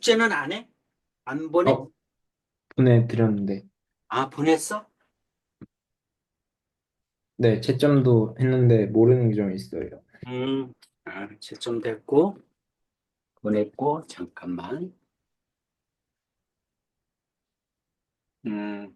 숙제는 안 해? 안 보내? 어, 보내드렸는데. 아, 보냈어? 네, 채점도 했는데 모르는 게 좀 있어요. 음, 좀 됐고, 보냈고, 잠깐만. 음,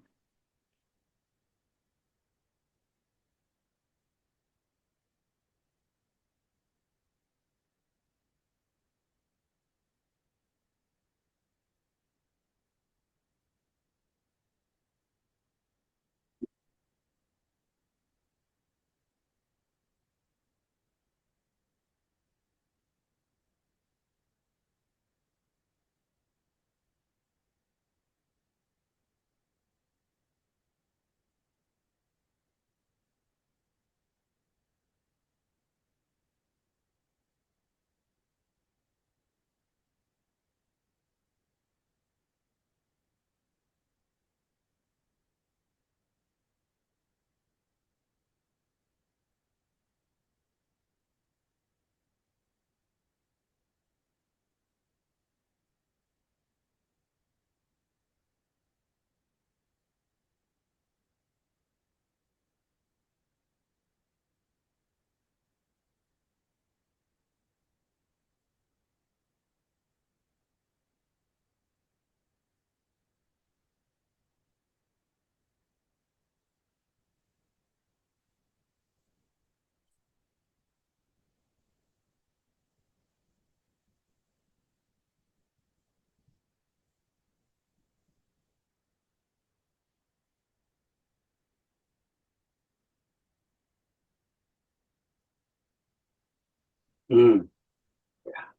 음,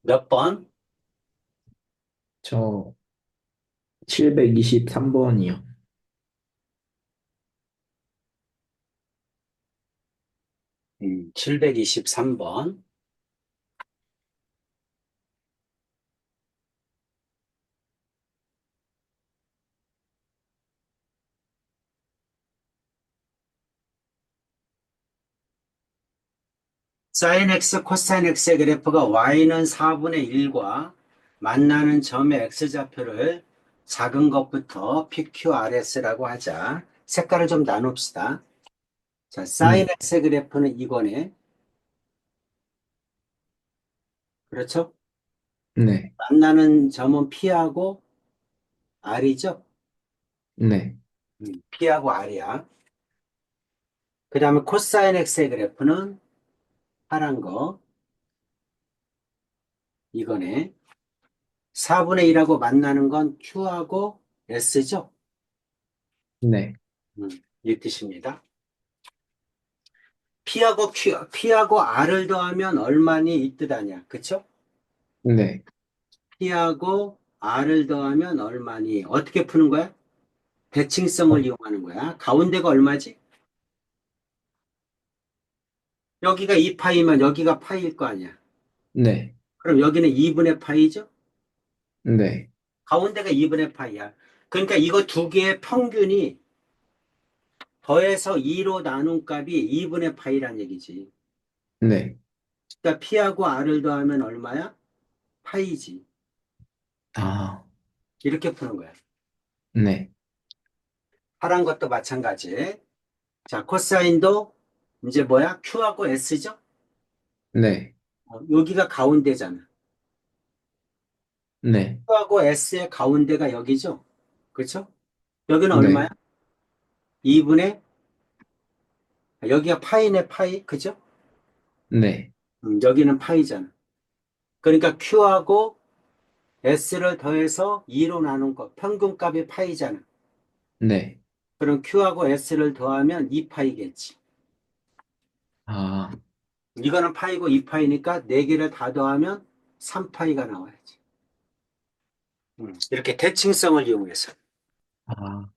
몇 번? 저 723번이요. 723번. 사인 x, 코사인 x의 그래프가 y는 4분의 1과 만나는 점의 x좌표를 작은 것부터 PQRS라고 하자. 색깔을 좀 나눕시다. 자, 사인 네, x 그래프는 이거네. 그렇죠? 네, 만나는 점은 P하고 R이죠? 네, P하고 R이야. 그 다음에 코사인 X의 그래프는 파란 거, 이거네. 4분의 1하고 만나는 건 Q하고 S죠? 네, 이 뜻입니다. P하고 R을 더하면 얼마니 이 뜻 아니야. 그쵸? 네, P하고 R을 더하면 얼마니. 어떻게 푸는 거야? 대칭성을 어, 이용하는 거야. 가운데가 얼마지? 여기가 2파이면 여기가 파이일 거 아니야. 네, 그럼 여기는 2분의 파이죠? 네, 가운데가 2분의 파이야. 그러니까 이거 두 개의 평균이 더해서 2로 나눈 값이 2분의 파이란 얘기지. 네. 그러니까 P하고 R을 더하면 얼마야? 파이지. 아, 이렇게 푸는 거야. 네, 파란 것도 마찬가지. 자, 코사인도 이제 뭐야? Q하고 S죠? 네, 여기가 가운데잖아. 네, Q하고 S의 가운데가 여기죠? 그렇죠? 여기는 얼마야? 네, 2분의 여기가 파이네 파이. 그죠? 네, 여기는 파이잖아. 그러니까 Q하고 S를 더해서 2로 나눈 거. 평균값이 파이잖아. 네. 그럼 Q하고 S를 더하면 2파이겠지. 아, 이거는 파이고 2파이니까 4개를 다 더하면 3파이가 나와야지. 이렇게 대칭성을 이용해서. 아,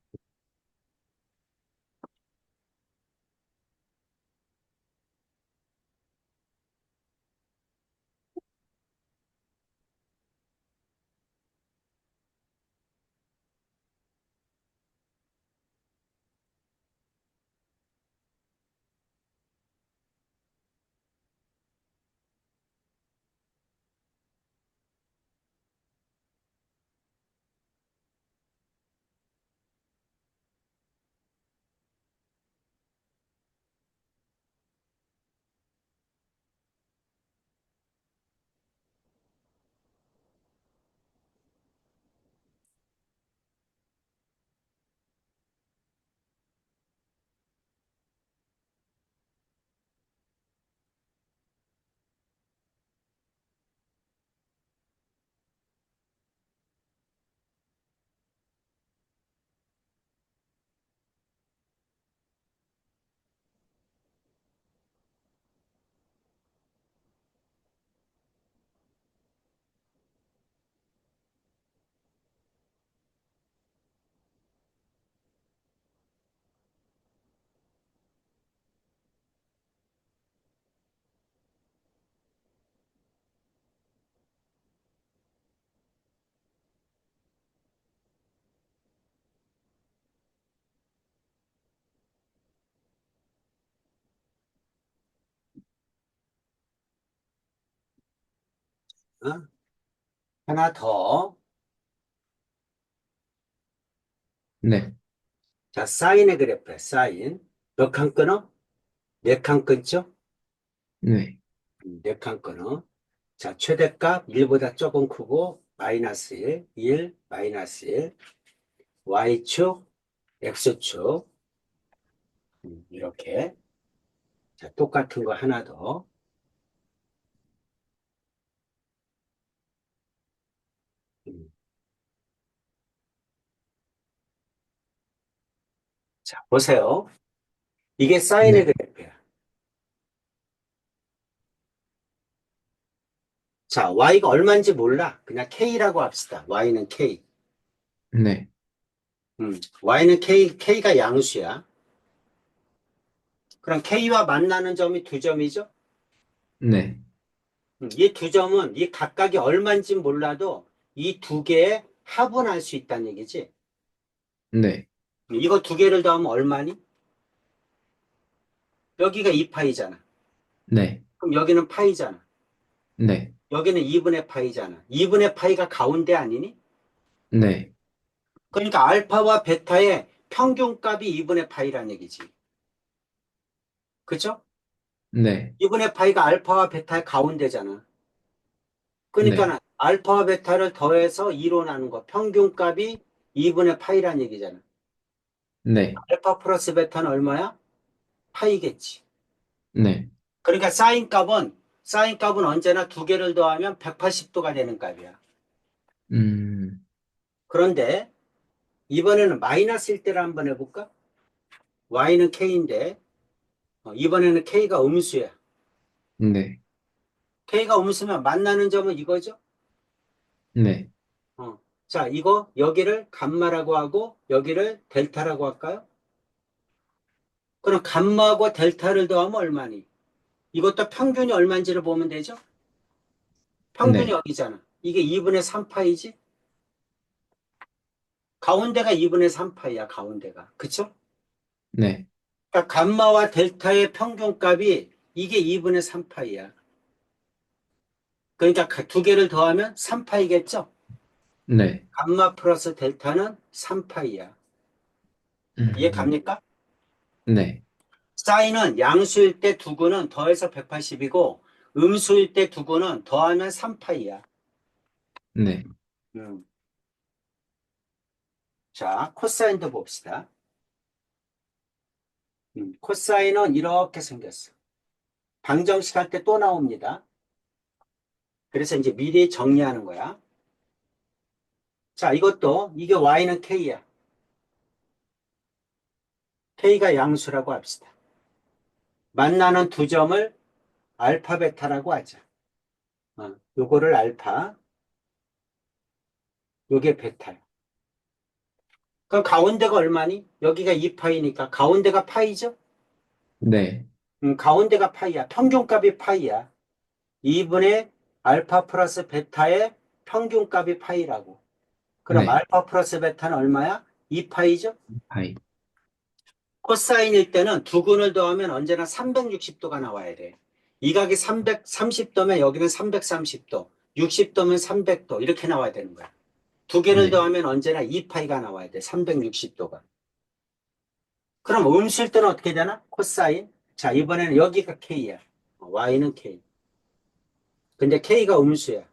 하나 더. 네. 자, 사인의 그래프야, 사인. 몇 칸 끊어? 네 칸 끊죠? 네. 네 칸 끊어. 자, 최대값 1보다 조금 크고, 마이너스 1, 1, 마이너스 1, Y축, X축. 이렇게. 자, 똑같은 거 하나 더. 음, 자, 보세요. 이게 사인의 네. 그래프야. 자, Y가 얼마인지 몰라. 그냥 K라고 합시다. Y는 K. 네. Y는 K가 양수야. 그럼 K와 만나는 점이 두 점이죠? 네. 이 두 점은 이 각각이 얼마인지 몰라도 이 두 개의 합은 알 수 있다는 얘기지. 네. 이거 두 개를 더하면 얼마니? 여기가 2파이잖아. 네. 그럼 여기는 파이잖아. 네. 여기는 2분의 파이잖아. 2분의 파이가 가운데 아니니? 네. 그러니까 알파와 베타의 평균값이 2분의 파이란 얘기지. 그죠? 네. 2분의 파이가 알파와 베타의 가운데잖아. 네. 그러니까 알파와 베타를 더해서 2로 나눈 거. 평균값이 2분의 파이란 얘기잖아. 네. 알파 플러스 베타는 얼마야? 파이겠지. 네. 그러니까 사인 값은 언제나 두 개를 더하면 180도가 되는 값이야. 음, 그런데 이번에는 마이너스일 때를 한번 해볼까? y는 k인데 이번에는 k가 음수야. 네. k가 음수면 만나는 점은 이거죠? 네. 어. 자, 이거 여기를 감마라고 하고 여기를 델타라고 할까요? 그럼 감마하고 델타를 더하면 얼마니? 이것도 평균이 얼마인지를 보면 되죠? 평균이 네. 여기잖아. 이게 2분의 3파이지? 가운데가 2분의 3파이야, 가운데가. 그쵸? 네. 그러니까 감마와 델타의 평균값이 이게 2분의 3파이야. 그러니까 두 개를 더하면 3파이겠죠? 네. 감마 플러스 델타는 3파이야. 이해 음, 갑니까? 네. 사인은 양수일 때 두구는 더해서 180이고 음수일 때 두구는 더하면 3파이야. 네. 음. 자, 코사인도 봅시다. 코사인은 이렇게 생겼어. 방정식 할 때 또 나옵니다. 그래서 이제 미리 정리하는 거야. 자, 이것도 이게 y는 k야. k가 양수라고 합시다. 만나는 두 점을 알파 베타라고 하자. 요거를 알파, 요게 베타야. 그럼 가운데가 얼마니? 여기가 2파이니까 가운데가 파이죠? 네. 가운데가 파이야. 평균값이 파이야. 2분의 알파 플러스 베타의 평균값이 파이라고. 그럼 네. 알파 플러스 베타는 얼마야? 2파이죠? 하이. 코사인일 때는 두 근을 더하면 언제나 360도가 나와야 돼. 이 각이 330도면 여기는 330도, 60도면 300도 이렇게 나와야 되는 거야. 두 개를 네. 더하면 언제나 2파이가 나와야 돼. 360도가. 그럼 음수일 때는 어떻게 되나? 코사인. 자, 이번에는 여기가 K야. Y는 K. 근데 K가 음수야.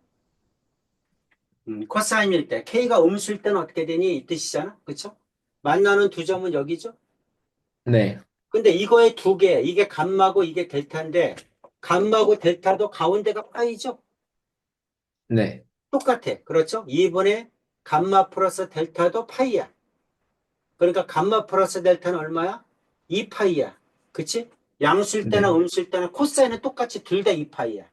코사인일 때. K가 음수일 때는 어떻게 되니? 이 뜻이잖아. 그쵸? 만나는 두 점은 여기죠? 네. 근데 이거의 두 개, 이게 감마고 이게 델타인데, 감마고 델타도 가운데가 파이죠? 네. 똑같아. 그렇죠? 2분의 감마 플러스 델타도 파이야. 그러니까 감마 플러스 델타는 얼마야? 2파이야. 그치? 양수일 때나 네. 음수일 때나 코사인은 똑같이 둘 다 2파이야.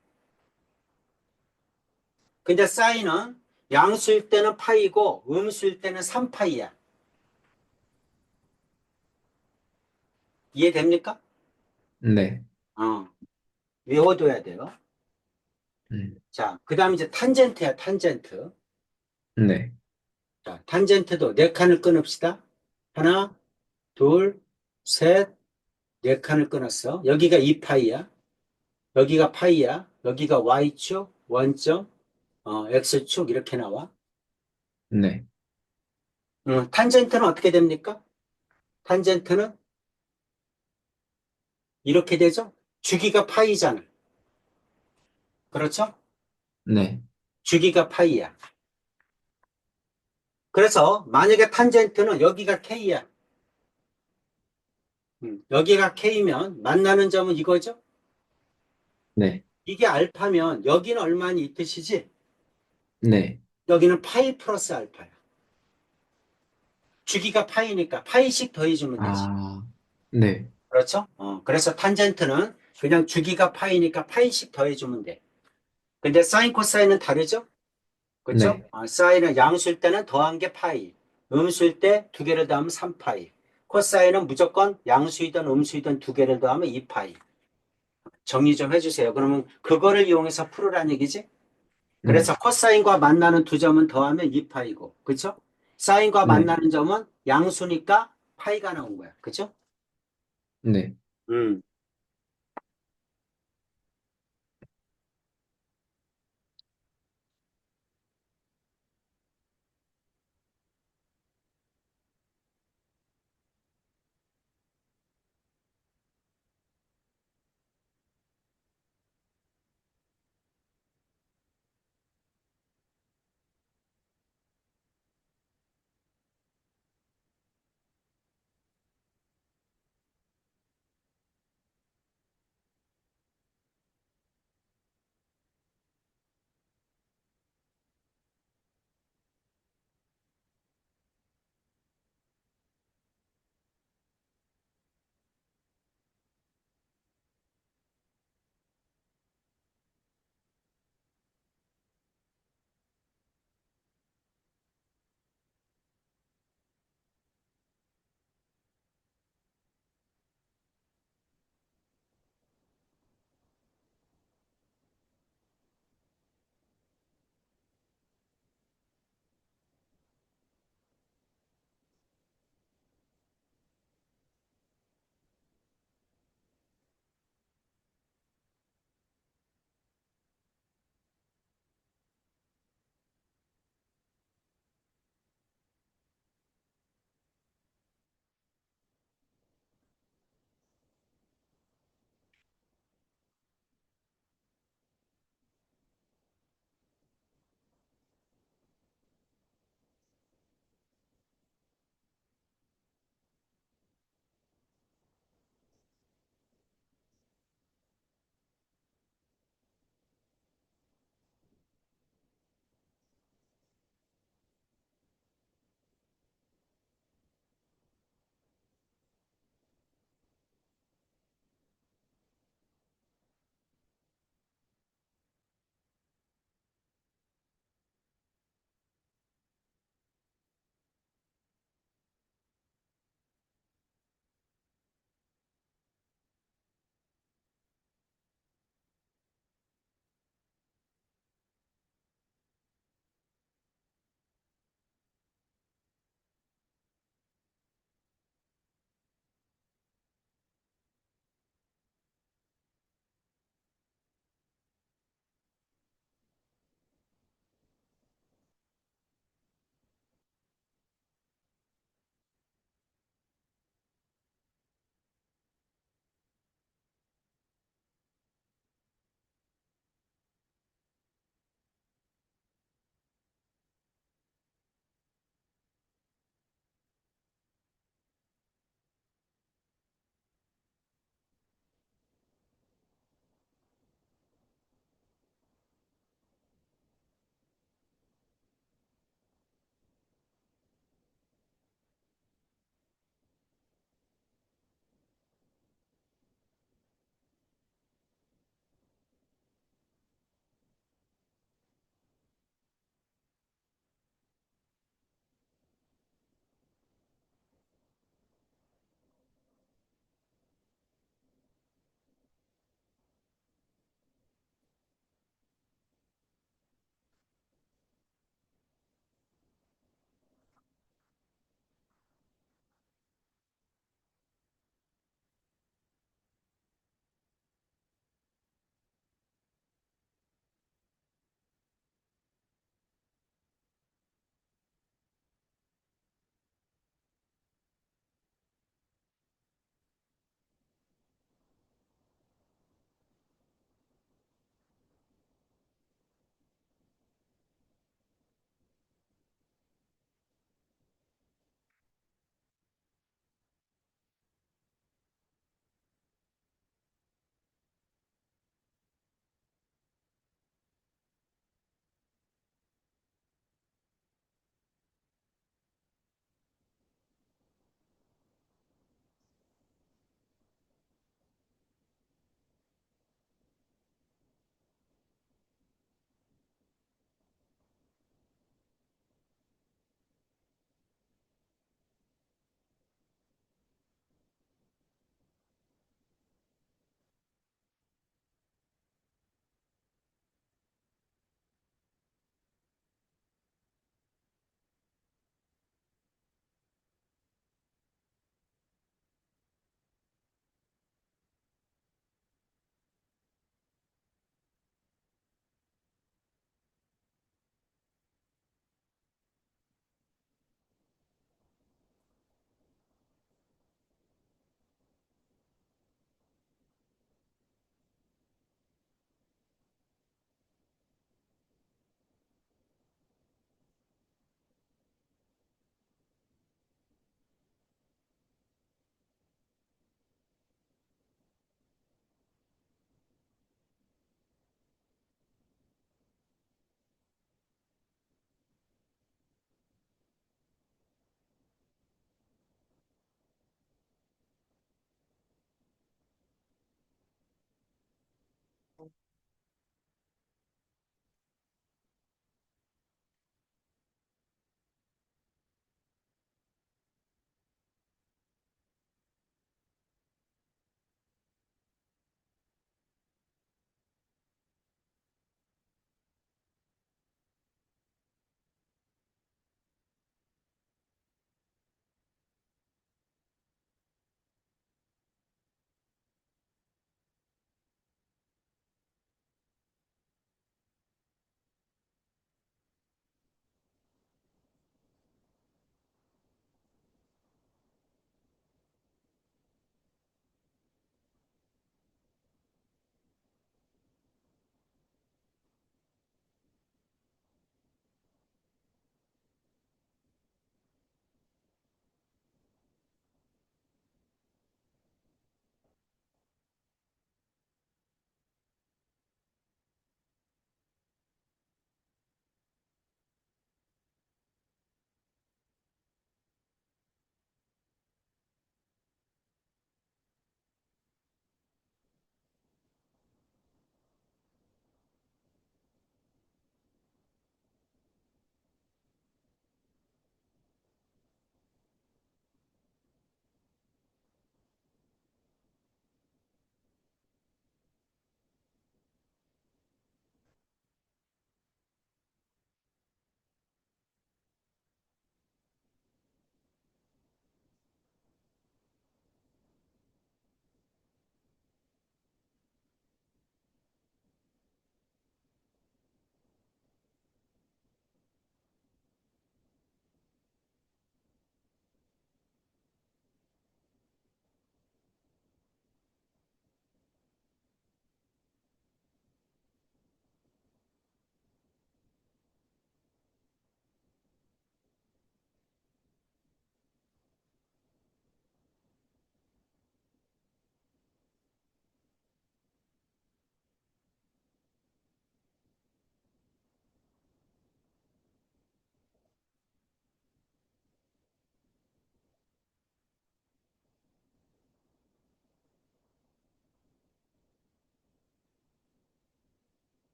근데 사인은 양수일 때는 파이고 음수일 때는 3파이야. 이해됩니까? 네. 어, 외워둬야 돼요. 음, 자, 그 다음 이제 탄젠트야, 탄젠트. 네. 자, 탄젠트도 네 칸을 끊읍시다. 하나, 둘, 셋, 네 칸을 끊었어. 여기가 2파이야. 여기가 파이야. 여기가 y축, 원점. X축 이렇게 나와. 네. 탄젠트는 어떻게 됩니까? 탄젠트는 이렇게 되죠? 주기가 파이잖아. 그렇죠? 네. 주기가 파이야. 그래서 만약에 탄젠트는 여기가 K야. 여기가 K면 만나는 점은 이거죠? 네. 이게 알파면 여기는 얼마니 이 뜻이지? 네. 여기는 파이 플러스 알파야. 주기가 파이니까 파이씩 더해주면 되지. 아, 네. 그렇죠? 그래서 탄젠트는 그냥 주기가 파이니까 파이씩 더해주면 돼. 근데 사인 코사인은 다르죠? 그렇죠? 네. 사인은 양수일 때는 더한 게 파이, 음수일 때 두 개를 더하면 3파이. 코사인은 무조건 양수이든 음수이든 두 개를 더하면 2파이. 정리 좀 해주세요. 그러면 그거를 이용해서 풀으란 얘기지? 그래서 네. 코사인과 만나는 두 점은 더하면 2파이고, 그렇죠? 사인과 네. 만나는 점은 양수니까 파이가 나온 거야. 그렇죠? 네. 음.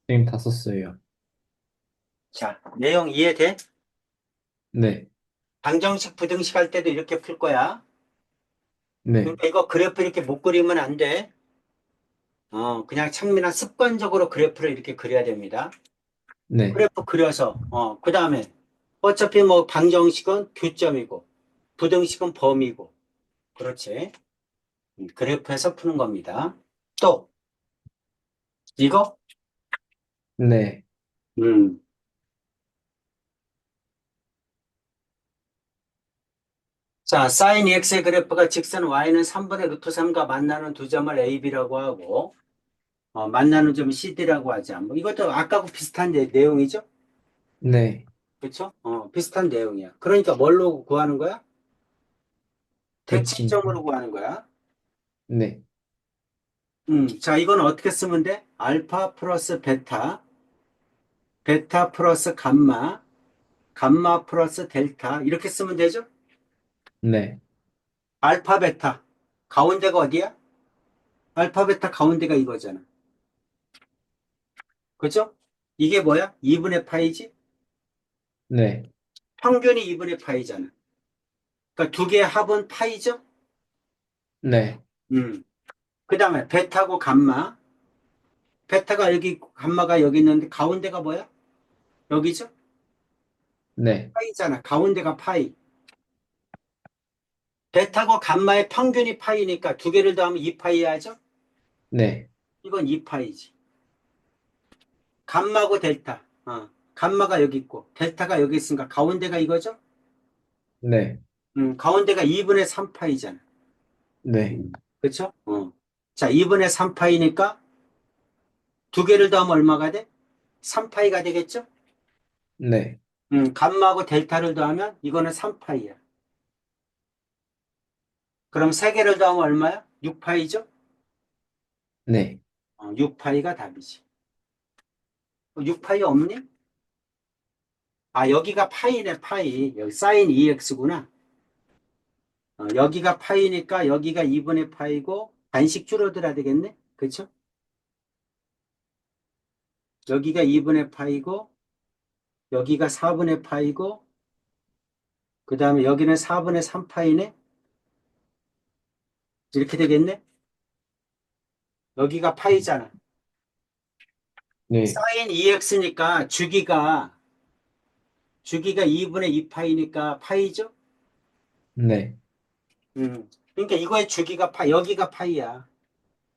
선생님 다 썼어요. 자, 내용 이해돼? 네, 방정식, 부등식 할 때도 이렇게 풀 거야. 네, 그러니까 이거 그래프 이렇게 못 그리면 안 돼. 그냥 창민아 습관적으로 그래프를 이렇게 그려야 됩니다. 네, 그래프 그려서, 그 다음에 어차피 뭐 방정식은 교점이고, 부등식은 범위고, 그렇지. 그래프에서 푸는 겁니다. 또, 이거? 네, 음. 자, sin x의 그래프가 직선 y는 3분의 루트 3과 만나는 두 점을 a, b라고 하고, 만나는 점 CD라고 하자. 뭐 이것도 아까하고 비슷한 내용이죠? 네, 그렇죠? 비슷한 내용이야. 그러니까 뭘로 구하는 거야? 대칭. 대칭점으로 구하는 거야. 네, 자, 이건 어떻게 쓰면 돼? 알파 플러스 베타, 베타 플러스 감마, 감마 플러스 델타 이렇게 쓰면 되죠? 네, 알파 베타 가운데가 어디야? 알파 베타 가운데가 이거잖아. 그죠? 이게 뭐야? 2분의 파이지? 네, 평균이 2분의 파이잖아. 그러니까 두 개의 합은 파이죠? 네, 음. 그 다음에 베타고 감마. 베타가 여기 있고 감마가 여기 있는데 가운데가 뭐야? 여기죠? 네, 파이잖아. 가운데가 파이. 베타고 감마의 평균이 파이니까 두 개를 더하면 2파이 하죠? 네, 이건 2파이지. 감마고 델타. 감마가 여기 있고 델타가 여기 있으니까 가운데가 이거죠? 네, 가운데가 2분의 3파이잖아. 네, 그렇죠? 자, 2분의 3파이니까 두 개를 더하면 얼마가 돼? 3파이가 되겠죠? 네, 감마하고 델타를 더하면 이거는 3파이야. 그럼 세 개를 더하면 얼마야? 6파이죠? 네, 6파이가 답이지. 6파이 없니? 아, 여기가 파이네, 파이. 여기 사인 2x구나. 여기가 파이니까 여기가 2분의 파이고 반씩 줄어들어야 되겠네? 그렇죠? 여기가 2분의 파이고 여기가 4분의 파이고 그 다음에 여기는 4분의 3파이네? 이렇게 되겠네? 여기가 파이잖아. 네, 사인 2x니까 주기가 2분의 2파이니까 파이죠? 네, 그러니까 이거의 주기가 여기가 파이야.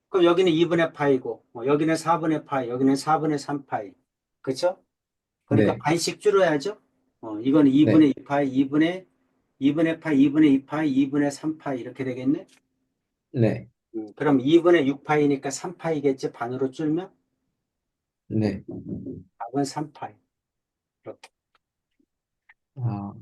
그럼 여기는 2분의 파이고, 여기는 4분의 파이, 여기는 4분의 3파이. 그쵸? 그러니까 네, 반씩 줄여야죠? 이거는 네, 2분의 2파이, 2분의 파이, 2분의 2파이, 2분의 3파이 이렇게 되겠네? 네, 그럼 2분의 6파이니까 3파이겠지? 반으로 줄면? 네. 답은 3파이. 이렇게. 아,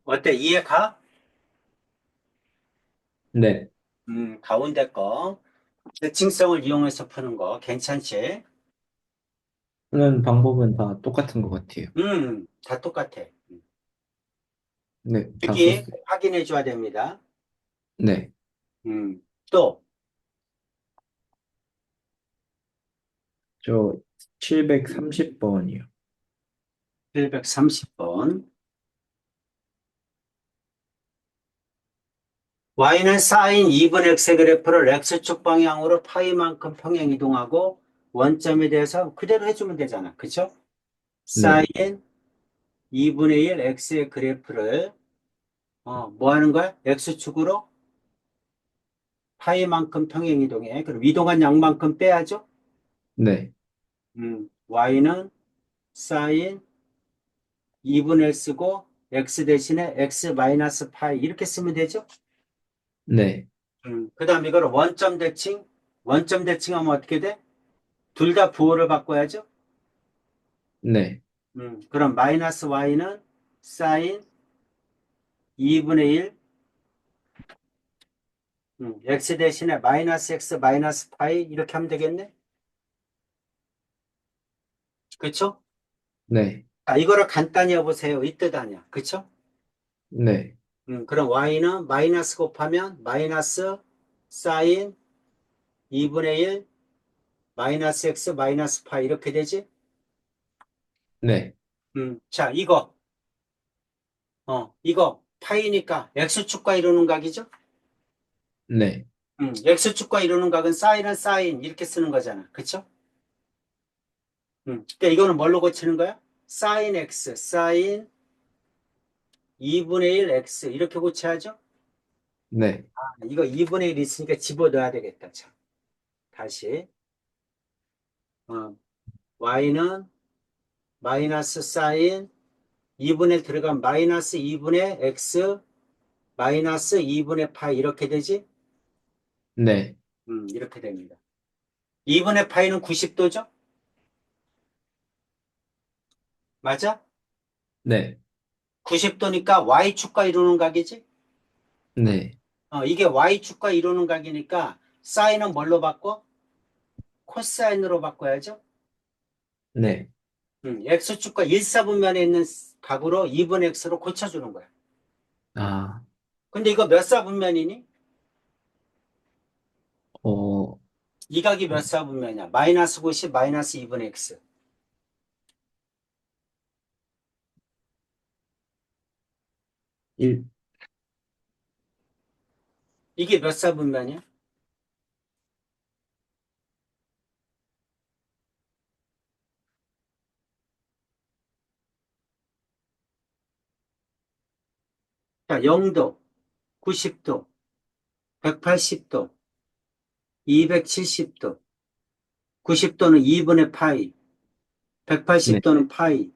어때? 이해 가? 네. 가운데 거. 대칭성을 이용해서 푸는 거. 괜찮지? 푸는 방법은 다 똑같은 것 같아요. 다 똑같아. 네, 다 여기 썼어요. 확인해 줘야 됩니다. 네. 또, 저 730번이요. 130번. y는 사인 2분의 x의 그래프를 x축 방향으로 파이만큼 평행 이동하고 원점에 대해서 그대로 해주면 되잖아. 그쵸? 사인 네. 2분의 1 x의 그래프를 뭐 하는 거야? x축으로 파이만큼 평행 이동해. 그럼 이동한 양만큼 빼야죠? 네. y는 사인 2분의 1 쓰고 x 대신에 x 마이너스 파이 이렇게 쓰면 되죠? 네. 그 다음 이거를 원점 대칭. 원점 대칭하면 어떻게 돼? 둘 다 부호를 바꿔야죠? 네. 그럼 마이너스 y는 사인 2분의 1 x 대신에 마이너스 x 마이너스 파이 이렇게 하면 되겠네? 그쵸? 네. 아, 이거를 간단히 해보세요. 이 뜻 아니야. 그쵸? 네. 그럼 y는 마이너스 곱하면 마이너스 사인 2분의 1 마이너스 x 마이너스 파이 이렇게 되지? 네. 자, 이거 파이니까 x축과 이루는 각이죠? 네. x축과 이루는 각은 사인은 사인 이렇게 쓰는 거잖아. 그쵸? 그러니까 이거는 뭘로 고치는 거야? 사인 x, 사인 2분의 1 x 이렇게 고쳐야죠? 네. 이거 2분의 1 있으니까 집어넣어야 되겠다. 참. 다시 어, y는 마이너스 사인 2분의 1 들어가면 마이너스 2분의 x 마이너스 2분의 파이 이렇게 되지? 네. 이렇게 됩니다. 2분의 파이는 90도죠? 맞아? 네. 90도니까 y축과 이루는 각이지? 네. 이게 y축과 이루는 각이니까 사인은 뭘로 바꿔? 코사인으로 바꿔야죠? 네. x축과 일사분면에 있는 각으로 2분의 x로 고쳐주는 거야. 아, 근데 이거 몇 사분면이니? 어, 이 각이 몇 사분면이야? 마이너스 90, 마이너스 2분의 x. 1, 이게 몇 사분면이야? 자, 0도, 90도, 180도, 270도, 90도는 2분의 파이, 네. 180도는 파이,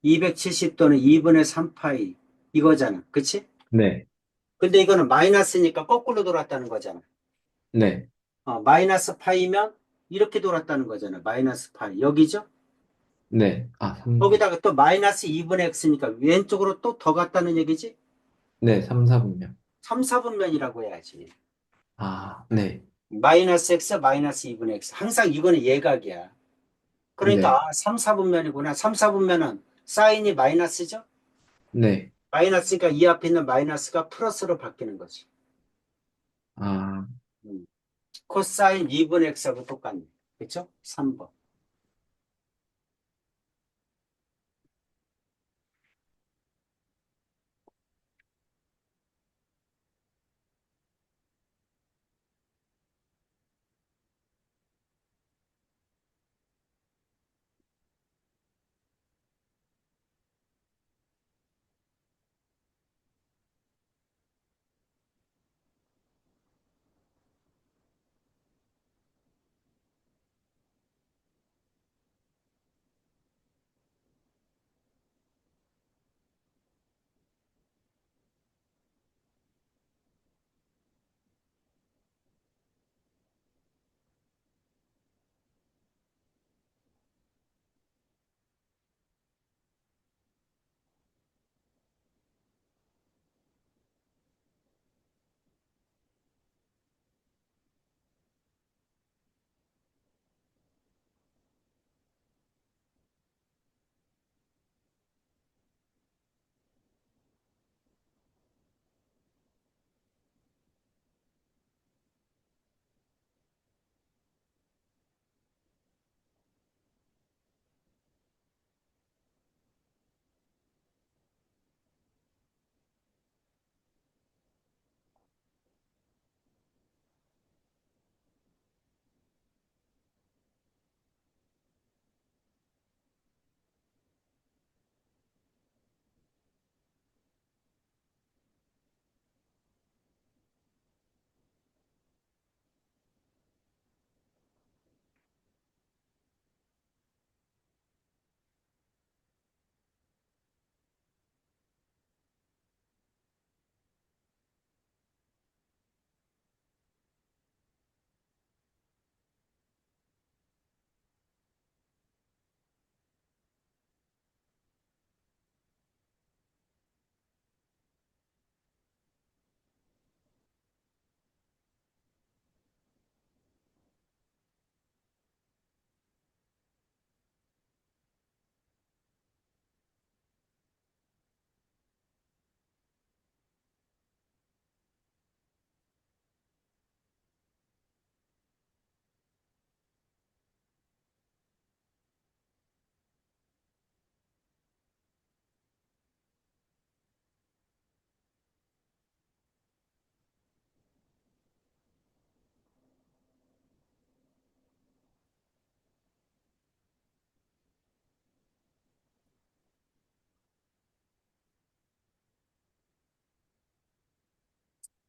270도는 2분의 3파이. 이거잖아. 그치? 네. 근데 이거는 마이너스니까 거꾸로 돌았다는 거잖아. 네. 마이너스 파이면 이렇게 돌았다는 거잖아. 마이너스 파이. 여기죠? 네. 아, 3, 거기다가 또 마이너스 2분의 x니까 왼쪽으로 또 더 갔다는 얘기지? 네. 3, 4분면. 3, 4분면이라고 해야지. 아, 네. 마이너스 x, 마이너스 2분의 x. 항상 이거는 예각이야. 그러니까 네. 3, 4분면이구나. 3, 4분면은 사인이 마이너스죠? 네. 마이너스니까 이 앞에 있는 마이너스가 플러스로 바뀌는 거지. 아, 음. 코사인 2분의 x하고 똑같네. 그렇죠? 3번.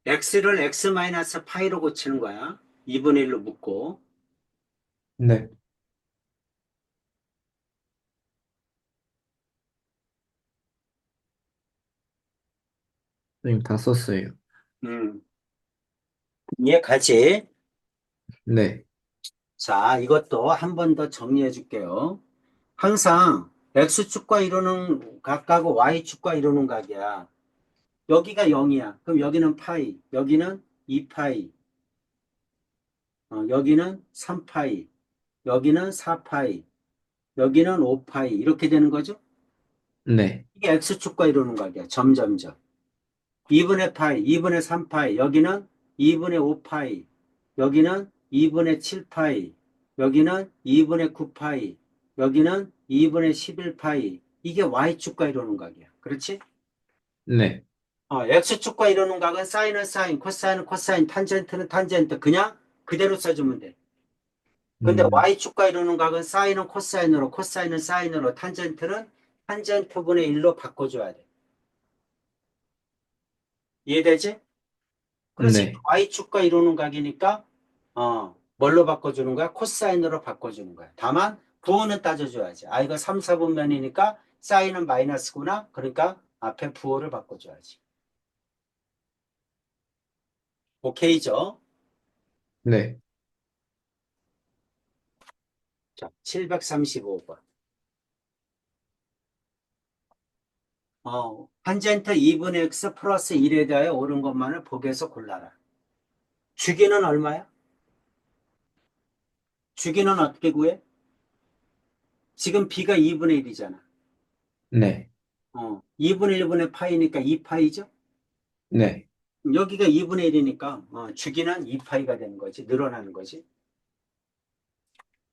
x를 x 마이너스 파이로 고치는 거야. 2분의 1로 묶고. 네. 선생님 다 썼어요. 음, 이해 가지? 네. 자, 이것도 한 번 더 정리해 줄게요. 항상 x축과 이루는 각하고 y축과 이루는 각이야. 여기가 0이야. 그럼 여기는 파이, 여기는 2파이, 여기는 3파이, 여기는 4파이, 여기는 5파이 이렇게 되는 거죠? 네. 이게 x축과 이루는 각이야. 점점점. 2분의 파이, 2분의 3파이, 여기는 2분의 5파이, 여기는 2분의 7파이, 여기는 2분의 9파이, 여기는 2분의 11파이. 이게 y축과 이루는 각이야. 그렇지? 네. x축과 이루는 각은 사인은 사인, 코사인은 코사인, 탄젠트는 탄젠트. 그냥 그대로 써주면 돼. 근데 음, y축과 이루는 각은 사인은 코사인으로, 코사인은 사인으로, 탄젠트는 탄젠트분의 1로 바꿔줘야 돼. 이해되지? 그래서 이 네. y축과 이루는 각이니까 뭘로 바꿔주는 거야? 코사인으로 바꿔주는 거야. 다만 부호는 따져줘야지. 아 이거 3, 4분면이니까 사인은 마이너스구나. 그러니까 앞에 부호를 바꿔줘야지. 오케이죠? 네. 자, 735번. 탄젠트 2분의 x 플러스 1에 대하여 옳은 것만을 보기에서 골라라. 주기는 얼마야? 주기는 어떻게 구해? 지금 b가 2분의 1이잖아. 네. 2분의 1분의 파이니까 2파이죠? 네. 여기가 2분의 1이니까 주기는 2파이가 되는 거지. 늘어나는 거지.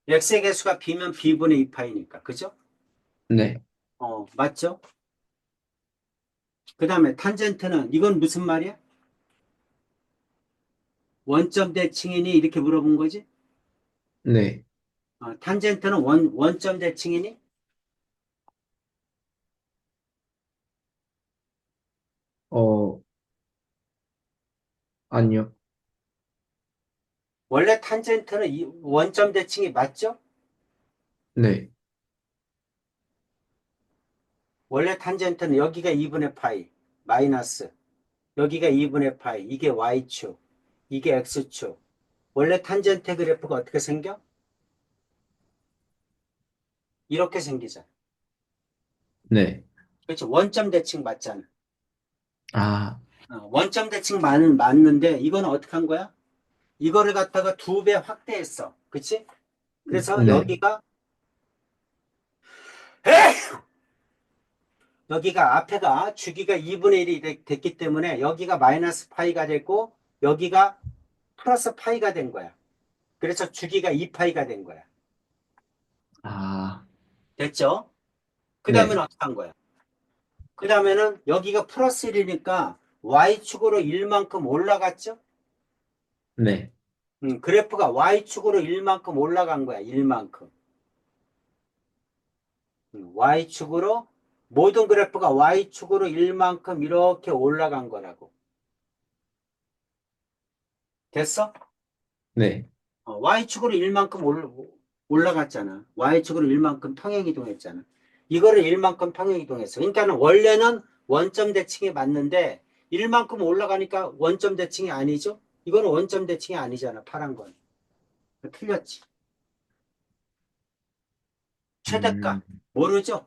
x의 개수가 b면 b분의 2파이니까. 그죠? 네. 맞죠? 그 다음에 탄젠트는 이건 무슨 말이야? 원점 대칭이니 이렇게 물어본 거지? 네. 탄젠트는 원점 대칭이니? 어, 아니요. 원래 탄젠트는 원점 대칭이 맞죠? 네. 원래 탄젠트는 여기가 2분의 파이 마이너스 여기가 2분의 파이 이게 y축 이게 x축 원래 탄젠트 그래프가 어떻게 생겨? 이렇게 생기잖아. 네. 그렇죠. 원점 대칭 맞잖아. 아, 원점 대칭 맞는데 이거는 어떻게 한 거야? 이거를 갖다가 2배 확대했어. 그치? 그래서 네. 여기가 앞에가 주기가 2분의 1이 됐기 때문에 여기가 마이너스 파이가 됐고 여기가 플러스 파이가 된 거야. 그래서 주기가 2파이가 된 거야. 아, 됐죠? 그 다음에는 네. 어떻게 한 거야? 그 다음에는 여기가 플러스 1이니까 y축으로 1만큼 올라갔죠? 네. 그래프가 y축으로 1만큼 올라간 거야. 1만큼. y축으로 모든 그래프가 y축으로 1만큼 이렇게 올라간 거라고. 됐어? 네. y축으로 1만큼 올라갔잖아. y축으로 1만큼 평행이동했잖아. 이거를 1만큼 평행이동했어. 그러니까 원래는 원점 대칭이 맞는데 1만큼 올라가니까 원점 대칭이 아니죠? 이거는 원점 대칭이 아니잖아. 파란 건. 틀렸지. 최대값 음, 모르죠?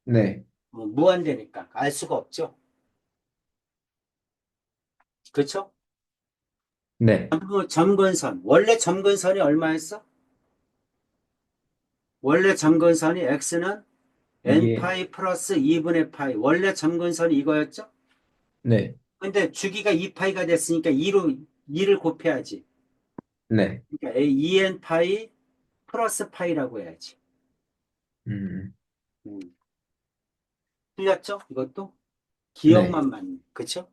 네. 무한대니까 알 수가 없죠. 그렇죠? 네. 점근선 원래 점근선이 얼마였어? 원래 점근선이 x는 이게, n파이 플러스 2분의 파이 원래 점근선이 이거였죠? 네. 근데 주기가 2파이가 됐으니까 2를 곱해야지. 네. 그러니까 2n 파이 플러스 파이라고 해야지. 음, 음. 틀렸죠? 이것도 네. 기억만 맞네. 그쵸?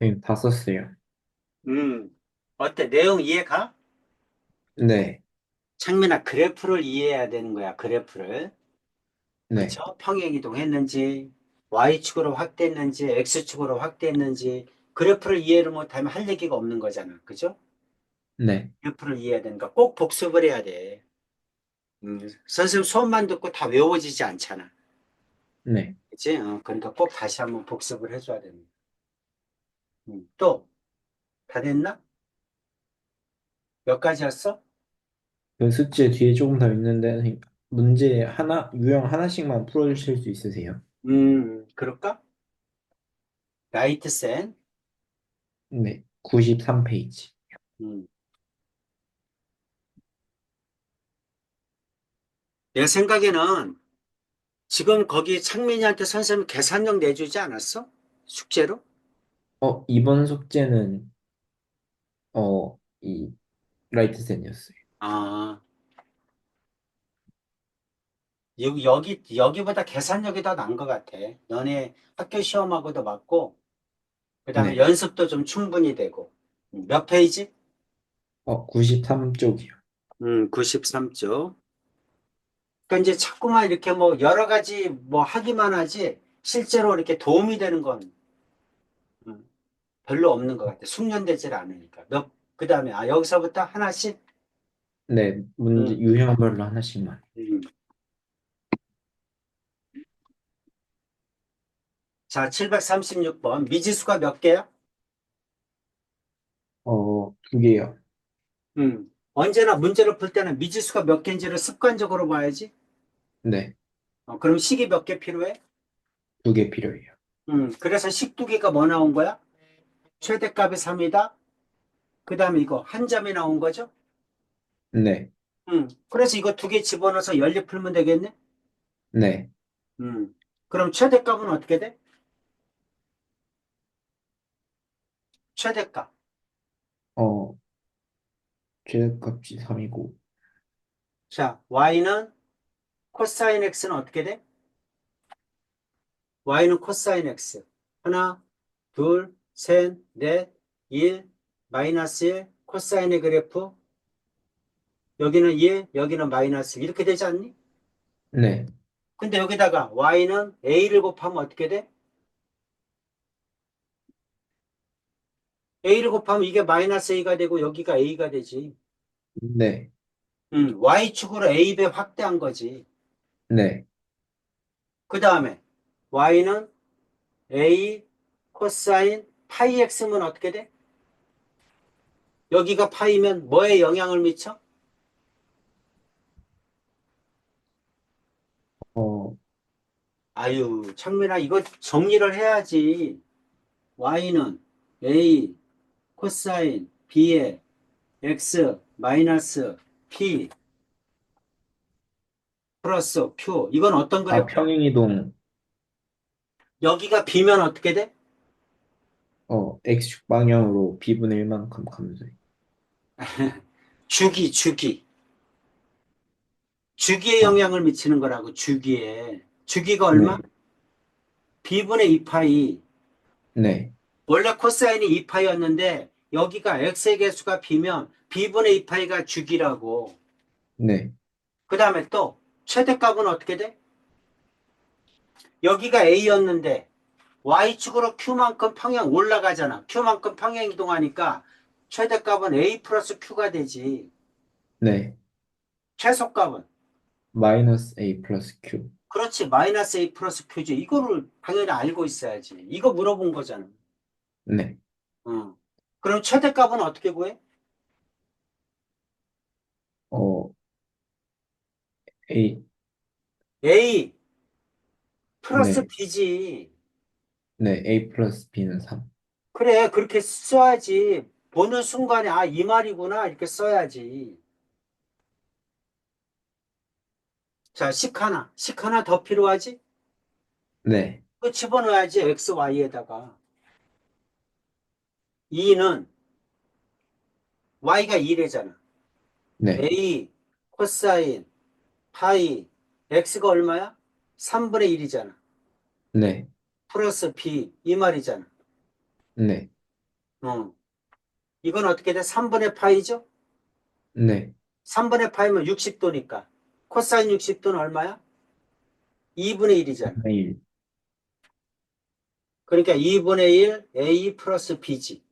선생님 다 썼어요. 음, 어때? 내용 이해가? 네, 창민아, 그래프를 이해해야 되는 거야, 그래프를. 네, 그쵸? 평행이동 했는지, Y축으로 확대했는지, X축으로 확대했는지, 그래프를 이해를 못하면 할 얘기가 없는 거잖아. 그죠? 네, 그래프를 이해해야 되니까 꼭 복습을 해야 돼. 선생님 수업만 듣고 다 외워지지 않잖아. 네. 그치? 그러니까 꼭 다시 한번 복습을 해줘야 됩니다. 또, 다 됐나? 몇 가지였어? 그 숙제 뒤에 조금 더 있는데 선생님, 문제 하나, 유형 하나씩만 풀어주실 수 있으세요? 그럴까? 라이트센. 네, 93페이지. 음. 내 생각에는 지금 거기 창민이한테 선생님 계산력 내주지 않았어? 숙제로? 이번 숙제는 이 라이트센이었어요. 아, 여기보다 계산력이 더 나은 것 같아. 너네 학교 시험하고도 맞고, 그 다음에 네, 연습도 좀 충분히 되고. 몇 페이지? 93쪽이요. 93쪽. 그러니까 이제 자꾸만 이렇게 뭐 여러 가지 뭐 하기만 하지, 실제로 이렇게 도움이 되는 건 음, 별로 없는 것 같아. 숙련되질 않으니까. 그 다음에, 여기서부터 하나씩? 네, 문제 음, 유형별로 하나씩만. 음. 자, 736번. 미지수가 몇 개야? 두 개요. 언제나 문제를 풀 때는 미지수가 몇 개인지를 습관적으로 봐야지. 네, 그럼 식이 몇 개 필요해? 두 개 필요해요. 그래서 식 두 개가 뭐 나온 거야? 최대값이 3이다. 그 다음에 이거 한 점이 나온 거죠? 네, 그래서 이거 두 개 집어넣어서 연립 풀면 되겠네? 네, 그럼 최대값은 어떻게 돼? 최대값. 어, 최대값이 3이고, 자, y는 코사인 x는 어떻게 돼? y는 코사인 x. 하나, 둘, 셋, 넷, 1, 마이너스 1, 코사인의 그래프. 여기는 1, 여기는 마이너스 1. 이렇게 되지 않니? 네, 근데 여기다가 y는 a를 곱하면 어떻게 돼? a를 곱하면 이게 마이너스 a가 되고 여기가 a가 되지. 네, y축으로 a배 확대한 거지. 네, 그 다음에 y는 a 코사인 파이 x면 어떻게 돼? 여기가 파이면 뭐에 영향을 미쳐? 어, 아유, 창민아, 이거 정리를 해야지. y는 a 코사인 b에 x 마이너스 p 플러스 q. 이건 어떤 그래프야? 평행이동, 여기가 b면 어떻게 돼? X축 방향으로 B분의 1만큼 감소해요. 주기. 주기에 아, 영향을 미치는 거라고, 주기에. 주기가 얼마? 네, b분의 2파이. 네, 원래 코사인이 2파이였는데, 여기가 x의 개수가 b면 b분의 2파이가 주기라고. 네, 그 다음에 또, 최대값은 어떻게 돼? 여기가 a였는데, y축으로 q만큼 평행 올라가잖아. q만큼 평행 이동하니까, 최대값은 a 플러스 q가 되지. 네, 최소값은. 마이너스 A 플러스 Q. 그렇지. 마이너스 a 플러스 q지. 이거를 당연히 알고 있어야지. 이거 물어본 거잖아. 네, 어. 그럼 최대값은 어떻게 구해? 어, A, A 플러스 네, B지. 네, A 플러스 B는 3. 그래, 그렇게 써야지. 보는 순간에, 이 말이구나. 이렇게 써야지. 자, 식 하나 더 필요하지? 네, 그 집어넣어야지. X, Y에다가. 2는 Y가 2래잖아. 네, A 코사인 파이 X가 얼마야? 3분의 1이잖아. 네, 플러스 B 이 말이잖아. 네, 어. 이건 어떻게 돼? 3분의 파이죠? 네. 3분의 파이면 60도니까. 코사인 60도는 얼마야? 2분의 1이잖아. 1. 그러니까 2분의 1 A 플러스 B지.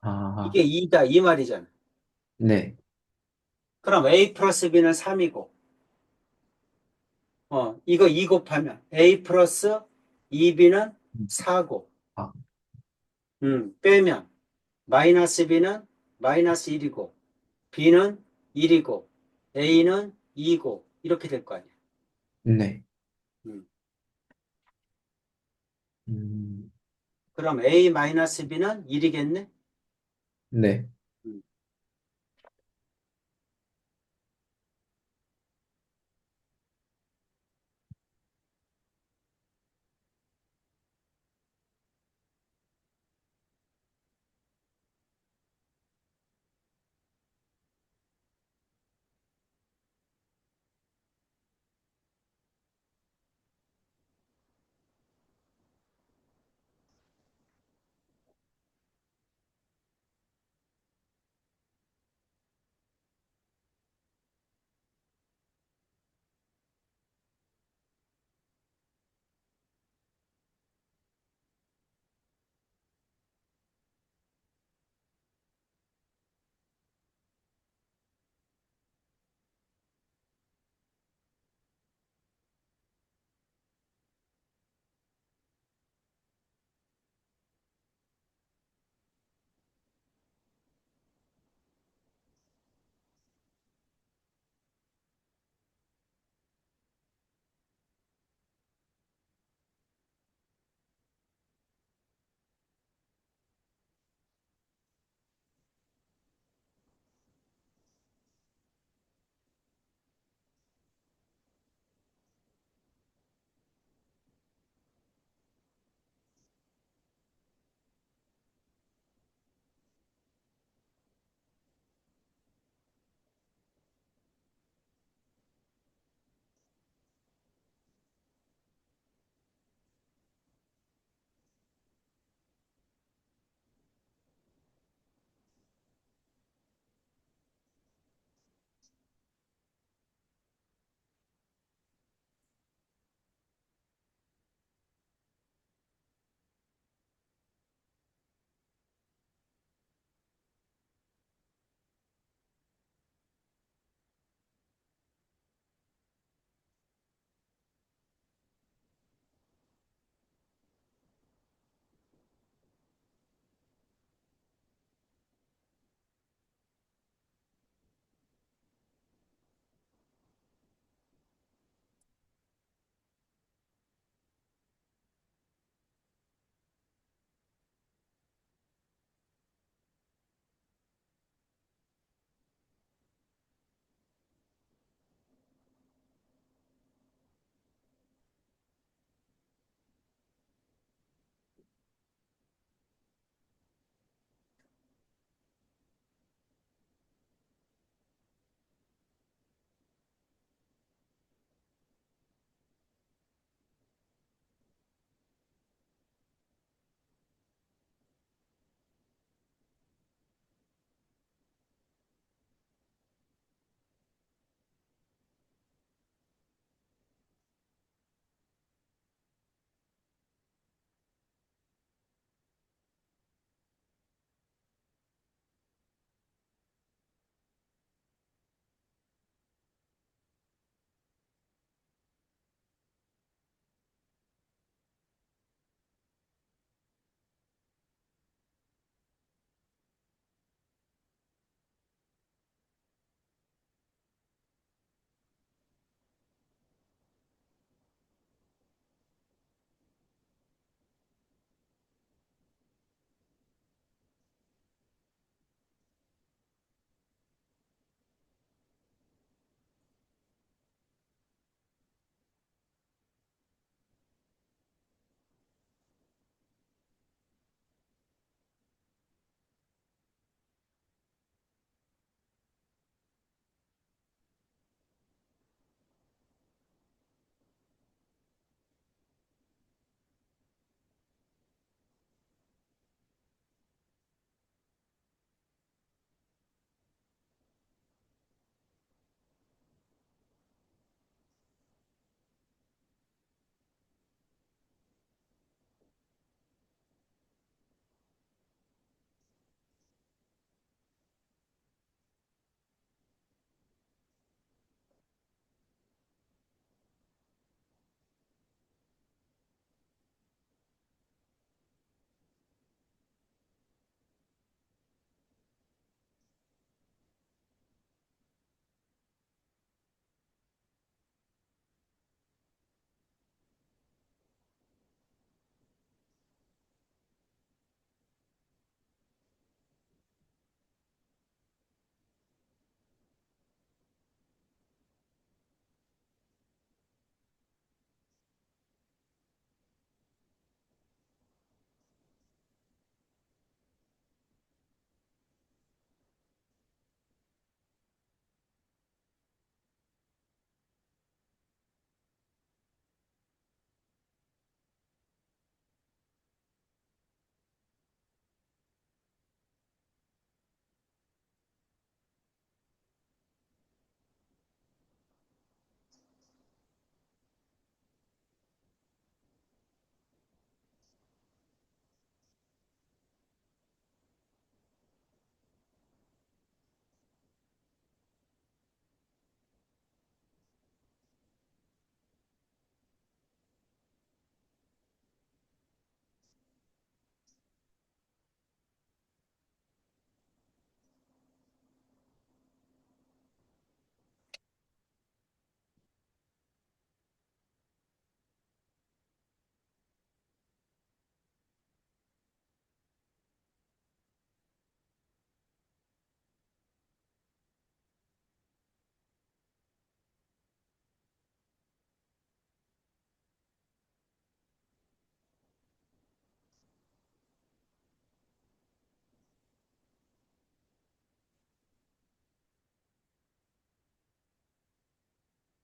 아, 이게 2다, 이 말이잖아. 네. 그럼 A 플러스 B는 3이고, 이거 2 곱하면 A 플러스 2B는 4고, 아, 빼면 마이너스 B는 마이너스 1이고, B는 1이고, A는 2고, 이렇게 될 거 아니야. 네. 음. 음, 그럼 A 마이너스 B는 1이겠네? 네.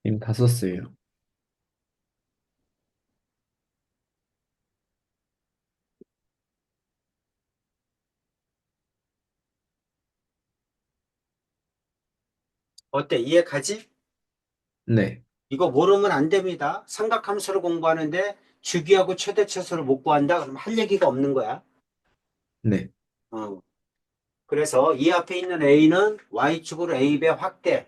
이미 다 썼어요. 어때? 이해 가지? 네, 이거 모르면 안 됩니다. 삼각함수를 공부하는데 주기하고 최대차수를 못 구한다? 그럼 할 얘기가 없는 거야. 네, 어. 그래서 이 앞에 있는 A는 Y축으로 A배 확대한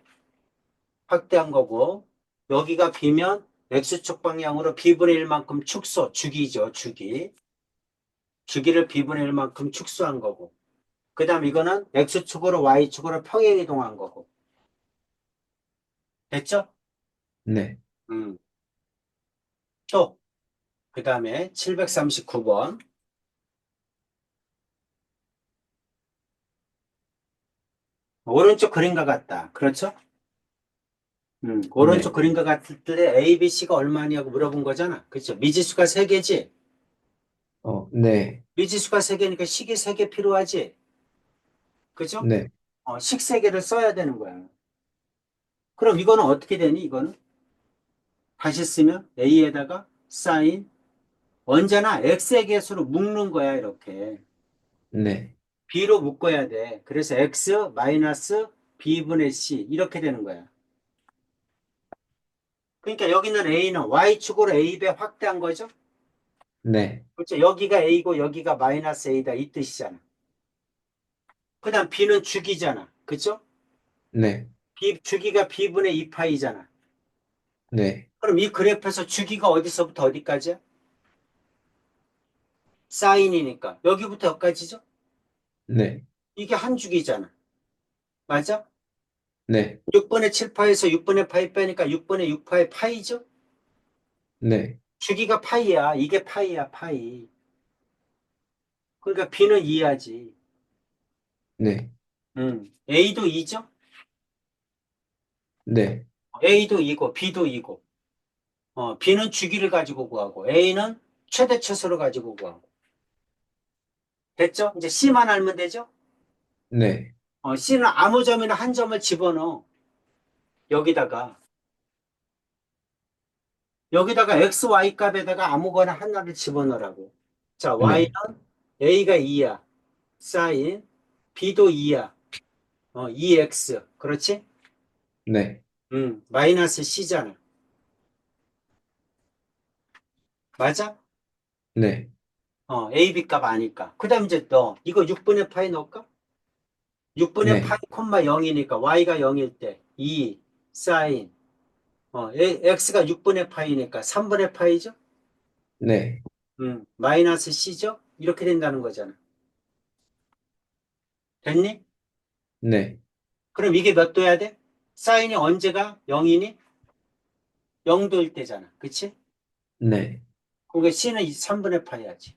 거고, 여기가 B면 X축 방향으로 B분의 1만큼 축소, 주기죠, 주기. 주기를 B분의 1만큼 축소한 거고. 그 다음 이거는 X축으로 Y축으로 평행 이동한 거고. 됐죠? 네. 음. 또, 그 다음에 739번. 오른쪽 그림과 같다. 그렇죠? 오른쪽 네. 그림과 같을 때 A, B, C가 얼마냐고 물어본 거잖아. 그렇죠? 미지수가 3개지? 네, 미지수가 3개니까 식이 3개 필요하지? 그죠? 네, 식 3개를 써야 되는 거야. 그럼 이거는 어떻게 되니? 이거는 다시 쓰면 A에다가 사인 언제나 X의 개수로 묶는 거야 이렇게. 네, B로 묶어야 돼. 그래서 X 마이너스 B분의 C 이렇게 되는 거야. 그러니까 여기는 A는 Y축으로 A배 확대한 거죠? 네, 그렇죠? 여기가 A고 여기가 마이너스 A다 이 뜻이잖아. 그 다음 B는 주기잖아. 그죠? 네, 주기가 B분의 2파이잖아. 네, 그럼 이 그래프에서 주기가 어디서부터 어디까지야? 사인이니까. 여기부터 여기까지죠? 네, 이게 한 주기잖아. 맞아? 네, 6분의 7파에서 6분의 파이 빼니까 6분의 6파의 파이죠? 네, 주기가 파이야. 이게 파이야, 파이. 그러니까 B는 2야지. 네, A도 2죠? 네, A도 2고, B도 2고. B는 주기를 가지고 구하고, A는 최대차수를 가지고 구하고. 됐죠? 이제 C만 알면 되죠? 네, C는 아무 점이나 한 점을 집어넣어. 여기다가. 여기다가 X, Y 값에다가 아무거나 하나를 집어넣으라고. 자, Y는 네, A가 2야. 사인. B도 2야. 2X. 그렇지? 마이너스 C잖아. 맞아? 네, A, B 값 아니까. 그 다음 이제 너, 이거 6분의 파이 넣을까? 6분의 파이 네, 콤마 0이니까 Y가 0일 때 2 사인. X가 6분의 파이니까 3분의 파이죠? 네, 마이너스 C죠? 이렇게 된다는 거잖아. 됐니? 네, 그럼 이게 몇 도야 돼? 사인이 언제가 0이니? 0도일 때잖아. 그치? 네, 그러니까 C는 3분의 파이야지.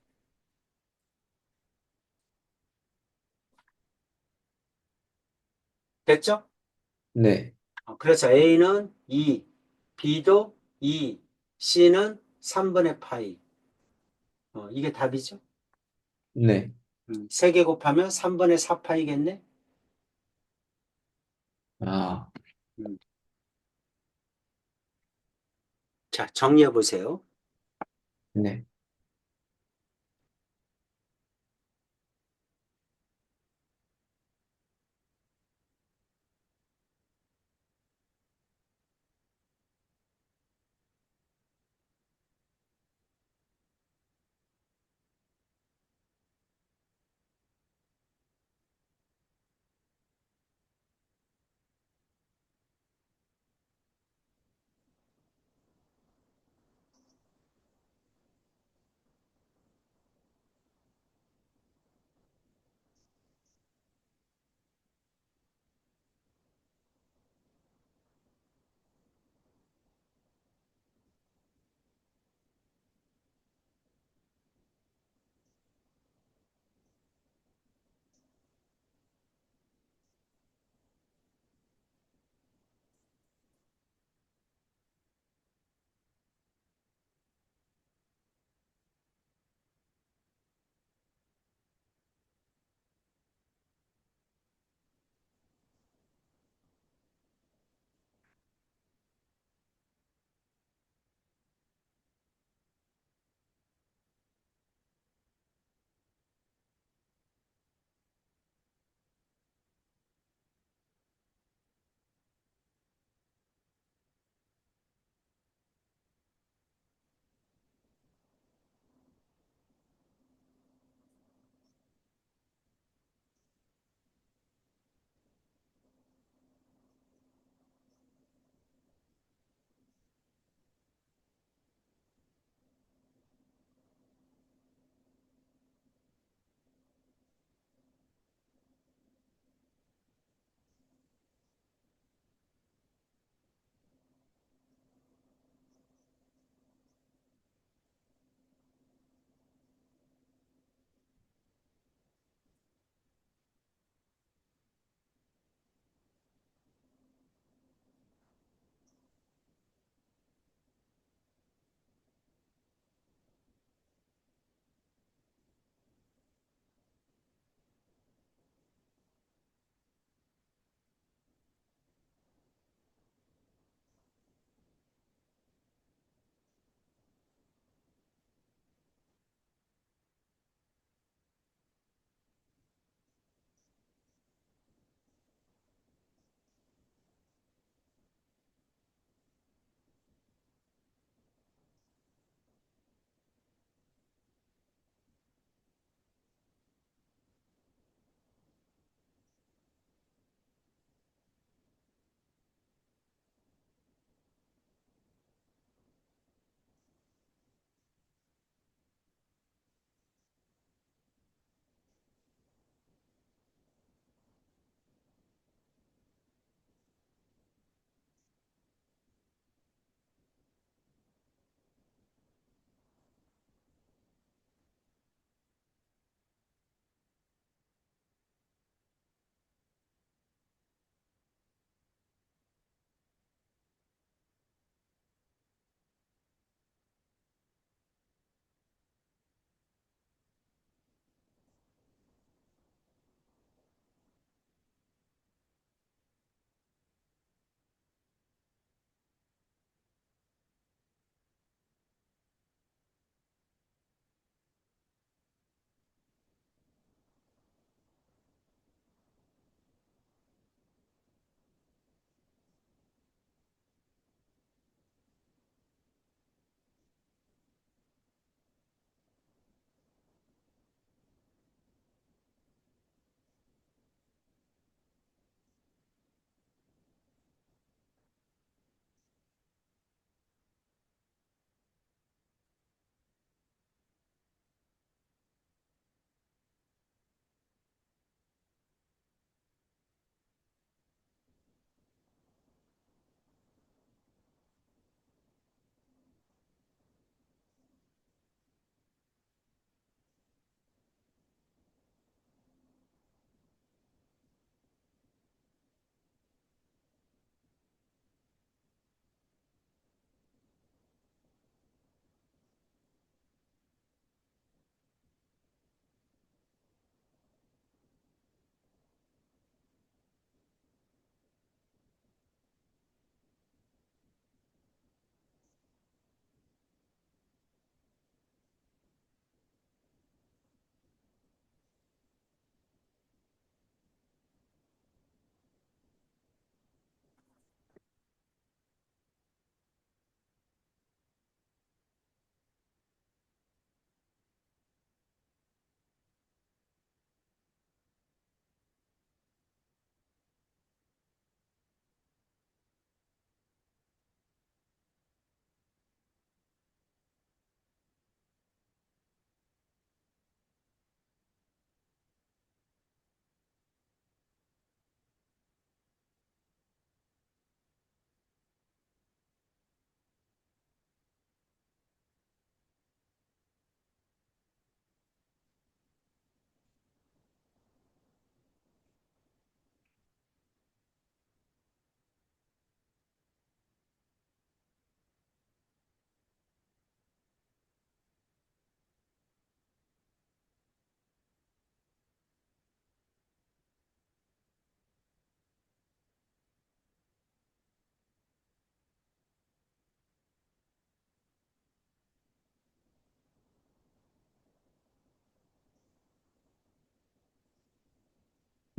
됐죠? 네, 그래서 A는 2, B도 2, C는 3분의 파이. 이게 답이죠? 네. 3개 곱하면 3분의 4파이겠네? 아, 음. 자, 정리해 보세요. 네.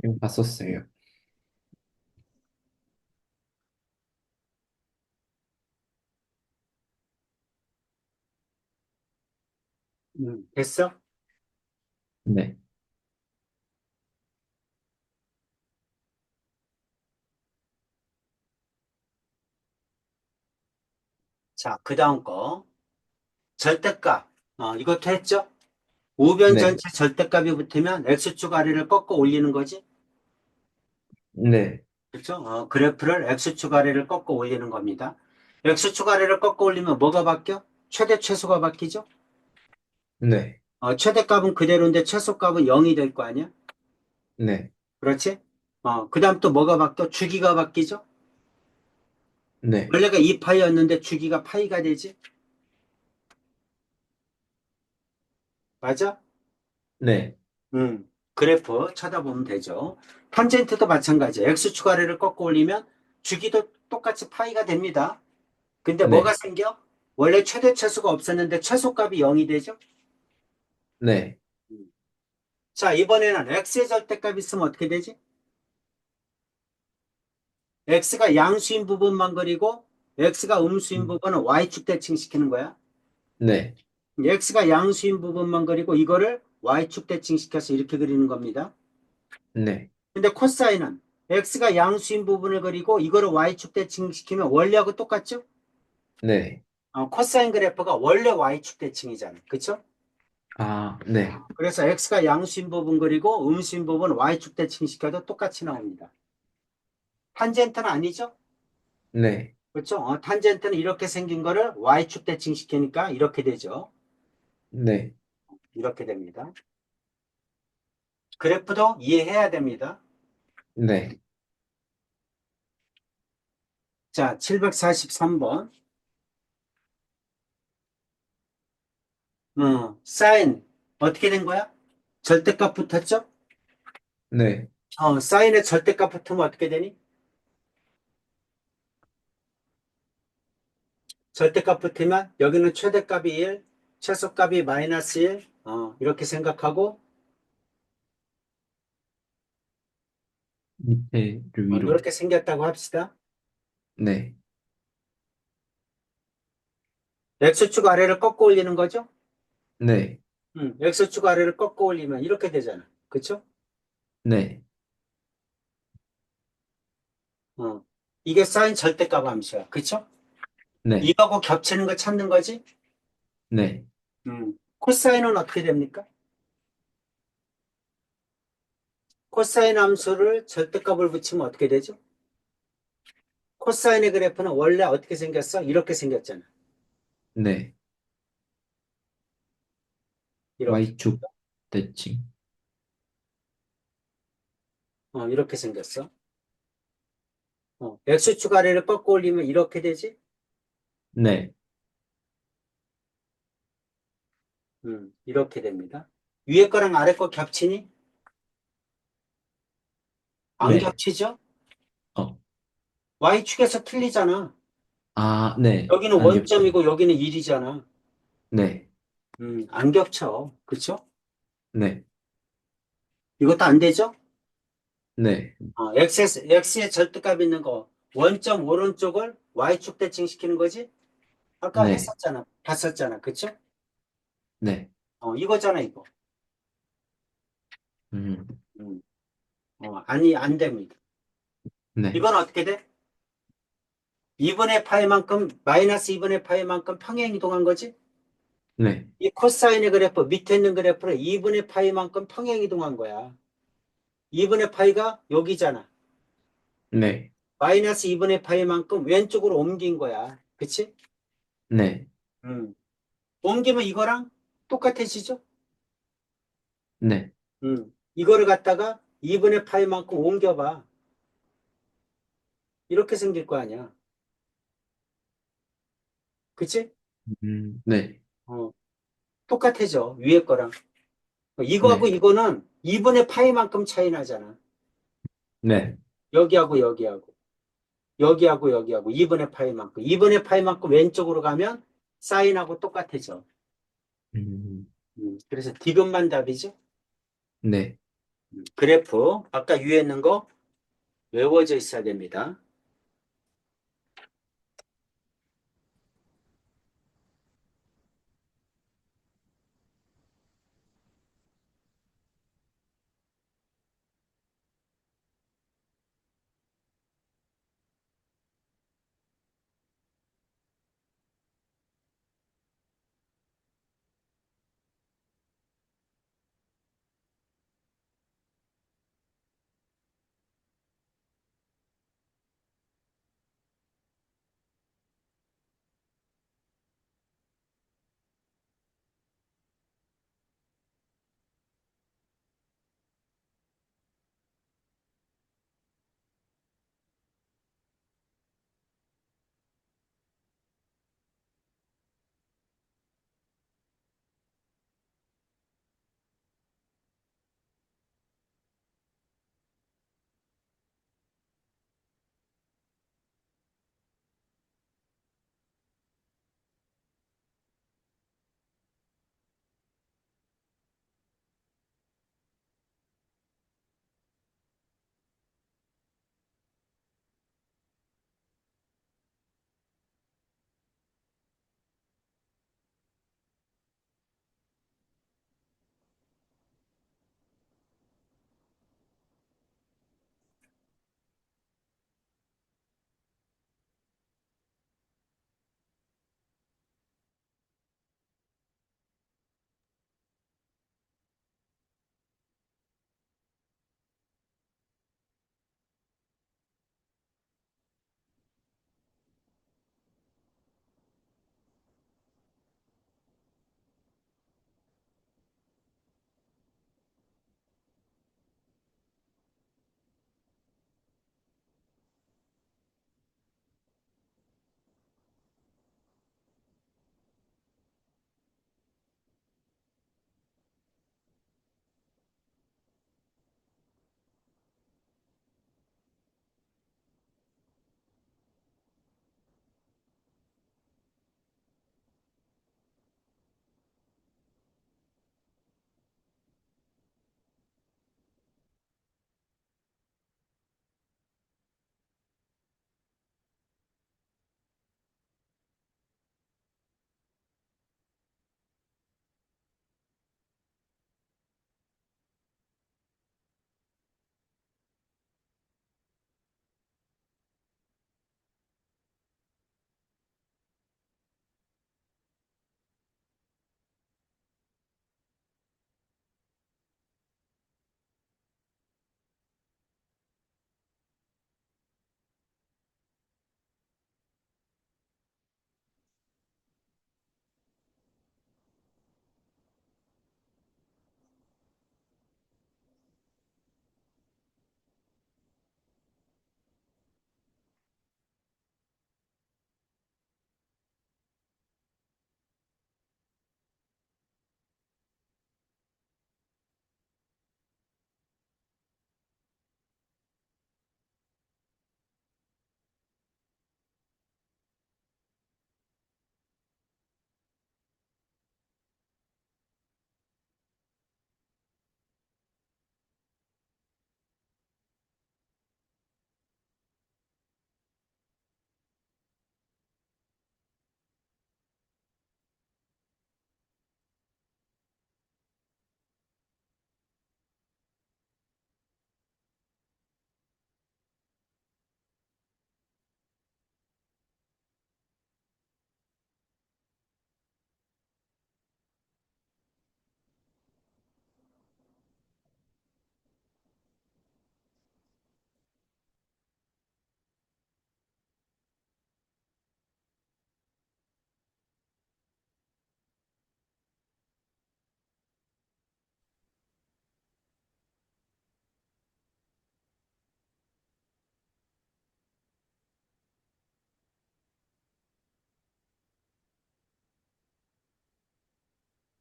이거 봤었어요. 됐어? 네. 자, 그 다음 거. 절대값. 이것도 했죠? 우변 네. 전체 절대값이 붙으면 x축 아래를 꺾어 올리는 거지? 네. 그렇죠? 그래프를 x축 아래를 꺾어 올리는 겁니다. x축 아래를 꺾어 올리면 뭐가 바뀌어? 최대 최소가 바뀌죠? 네. 최대값은 그대로인데 최소값은 0이 될 거 아니야? 네. 그렇지? 그 다음 또 뭐가 바뀌어? 주기가 바뀌죠? 네. 원래가 2파이였는데 주기가 파이가 되지? 맞아? 네. 그래프 쳐다보면 되죠. 탄젠트도 마찬가지예요. x축 아래를 꺾어 올리면 주기도 똑같이 파이가 됩니다. 근데 뭐가 네. 생겨? 원래 최대 최소가 없었는데 최소값이 0이 되죠? 네. 음. 자, 이번에는 x의 절대값 있으면 어떻게 되지? x가 양수인 부분만 그리고 x가 음수인 부분은 y축 대칭시키는 거야. 네. x가 양수인 부분만 그리고 이거를 y축 대칭시켜서 이렇게 그리는 겁니다. 네. 근데 코사인은 x가 양수인 부분을 그리고 이거를 y축 대칭시키면 원래하고 똑같죠? 네. 코사인 그래프가 원래 y축 대칭이잖아. 그쵸? 아, 네. 그래서 x가 양수인 부분 그리고 음수인 부분 y축 대칭시켜도 똑같이 나옵니다. 탄젠트는 아니죠? 네. 그렇죠? 탄젠트는 이렇게 생긴 거를 y축 대칭시키니까 이렇게 되죠. 네. 이렇게 됩니다. 그래프도 이해해야 됩니다. 네. 자, 743번. 사인 어떻게 된 거야? 절대값 붙었죠? 네. 사인의 절대값 붙으면 어떻게 되니? 절대값 붙으면 여기는 최대값이 1, 최소값이 마이너스 1, 이렇게 생각하고 밑에를 위로. 이렇게 생겼다고 합시다. 네. x축 아래를 꺾어 올리는 거죠? 네. x축 아래를 꺾어 올리면 이렇게 되잖아. 그쵸? 네. 어, 이게 사인 절대값 함수야. 그쵸? 네. 이거하고 겹치는 거 찾는 거지? 네. 코사인은 어떻게 됩니까? 코사인 함수를 절대값을 붙이면 어떻게 되죠? 코사인의 그래프는 원래 어떻게 생겼어? 이렇게 생겼잖아. 네. 이렇게. Y축 대칭. 이렇게 생겼어. x축 아래를 꺾어 올리면 이렇게 되지? 네. 이렇게 됩니다. 위에 거랑 아래 거 겹치니? 안 네. 겹치죠? 어. y축에서 틀리잖아. 아, 네. 여기는 안 겹쳐요. 원점이고 여기는 1이잖아. 네. 안 겹쳐. 그쵸? 네. 이것도 안 되죠? 네. x의 절대값 있는 거 원점 오른쪽을 y축 대칭시키는 거지? 아까 네. 했었잖아. 봤었잖아. 그쵸? 네. 이거잖아, 이거. 음. 음, 아니, 안 됩니다. 네. 이건 어떻게 돼? 2분의 파이만큼, 마이너스 2분의 파이만큼 평행 이동한 거지? 네. 이 코사인의 그래프, 밑에 있는 그래프를 2분의 파이만큼 평행 이동한 거야. 2분의 파이가 여기잖아. 네. 마이너스 2분의 파이만큼 왼쪽으로 옮긴 거야. 그치? 네. 음. 옮기면 이거랑 똑같아지죠? 네. 이거를 갖다가 2분의 파이만큼 옮겨봐. 이렇게 생길 거 아니야. 그치? 네. 어, 똑같아져. 위에 거랑. 이거하고 네. 이거는 2분의 파이만큼 차이 나잖아. 네. 여기하고 여기하고. 여기하고 여기하고 2분의 파이만큼. 2분의 파이만큼 왼쪽으로 가면 사인하고 똑같아져. 음. 그래서 디귿만 답이죠. 네. 그래프, 아까 위에 있는 거 외워져 있어야 됩니다.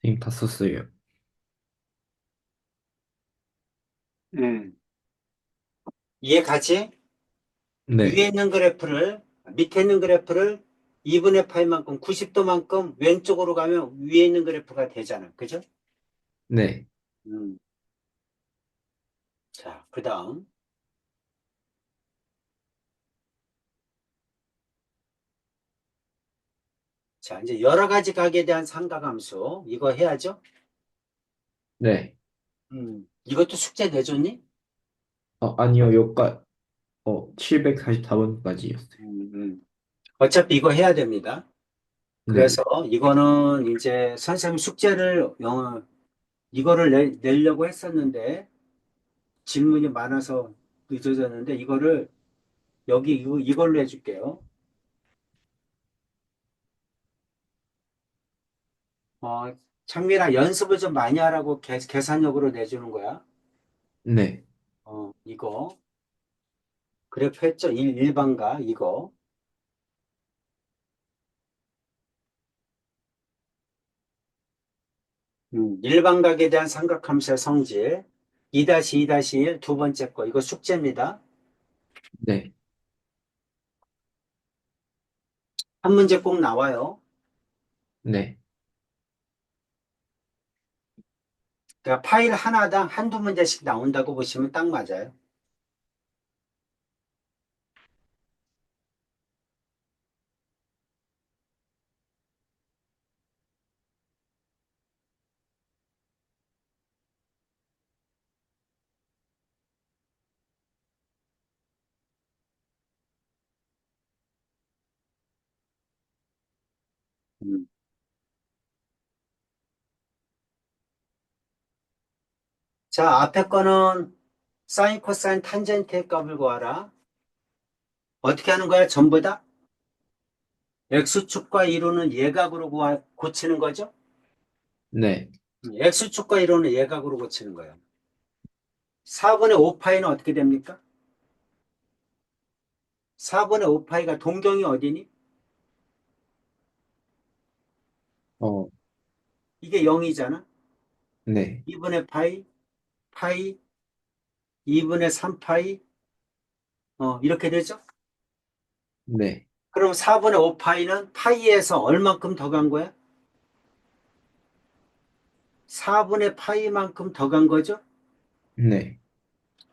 선생님 다 썼어요. 음. 이해 가지? 위에 네, 있는 그래프를, 밑에 있는 그래프를 2분의 파이만큼, 90도만큼 왼쪽으로 가면 위에 있는 그래프가 되잖아. 그죠? 네. 음. 자, 그 다음. 자, 이제 여러 가지 각에 대한 상가함수. 이거 해야죠? 네. 이것도 숙제 내줬니? 아니요, 여기까, 744번까지였어요. 음, 음. 어차피 이거 해야 됩니다. 네. 그래서 이거는 이제 선생님 숙제를 이거를 내려고 했었는데 질문이 많아서 늦어졌는데 이거를 여기 이걸로 해줄게요. 어, 창민아 연습을 좀 많이 하라고 계산력으로 내주는 거야. 네. 이거 그래프 했죠? 일반가 이거. 일반각에 대한 삼각함수의 성질 2-2-1 두 번째 거 이거 숙제입니다. 네. 한 문제 꼭 나와요. 네. 그러니까 파일 하나당 한두 문제씩 나온다고 보시면 딱 맞아요. 음. 자, 앞에 거는 사인, 코사인, 탄젠트의 값을 구하라. 어떻게 하는 거야? 전부 다? X축과 이루는 예각으로 고치는 거죠? 네. X축과 이루는 예각으로 고치는 거예요. 4분의 5파이는 어떻게 됩니까? 4분의 5파이가 동경이 어디니? 어, 이게 0이잖아. 네. 2분의 파이, 2분의 3파이, 이렇게 되죠? 네. 그럼 4분의 5파이는 파이에서 얼만큼 더 간 거야? 4분의 파이만큼 더 간 거죠? 네.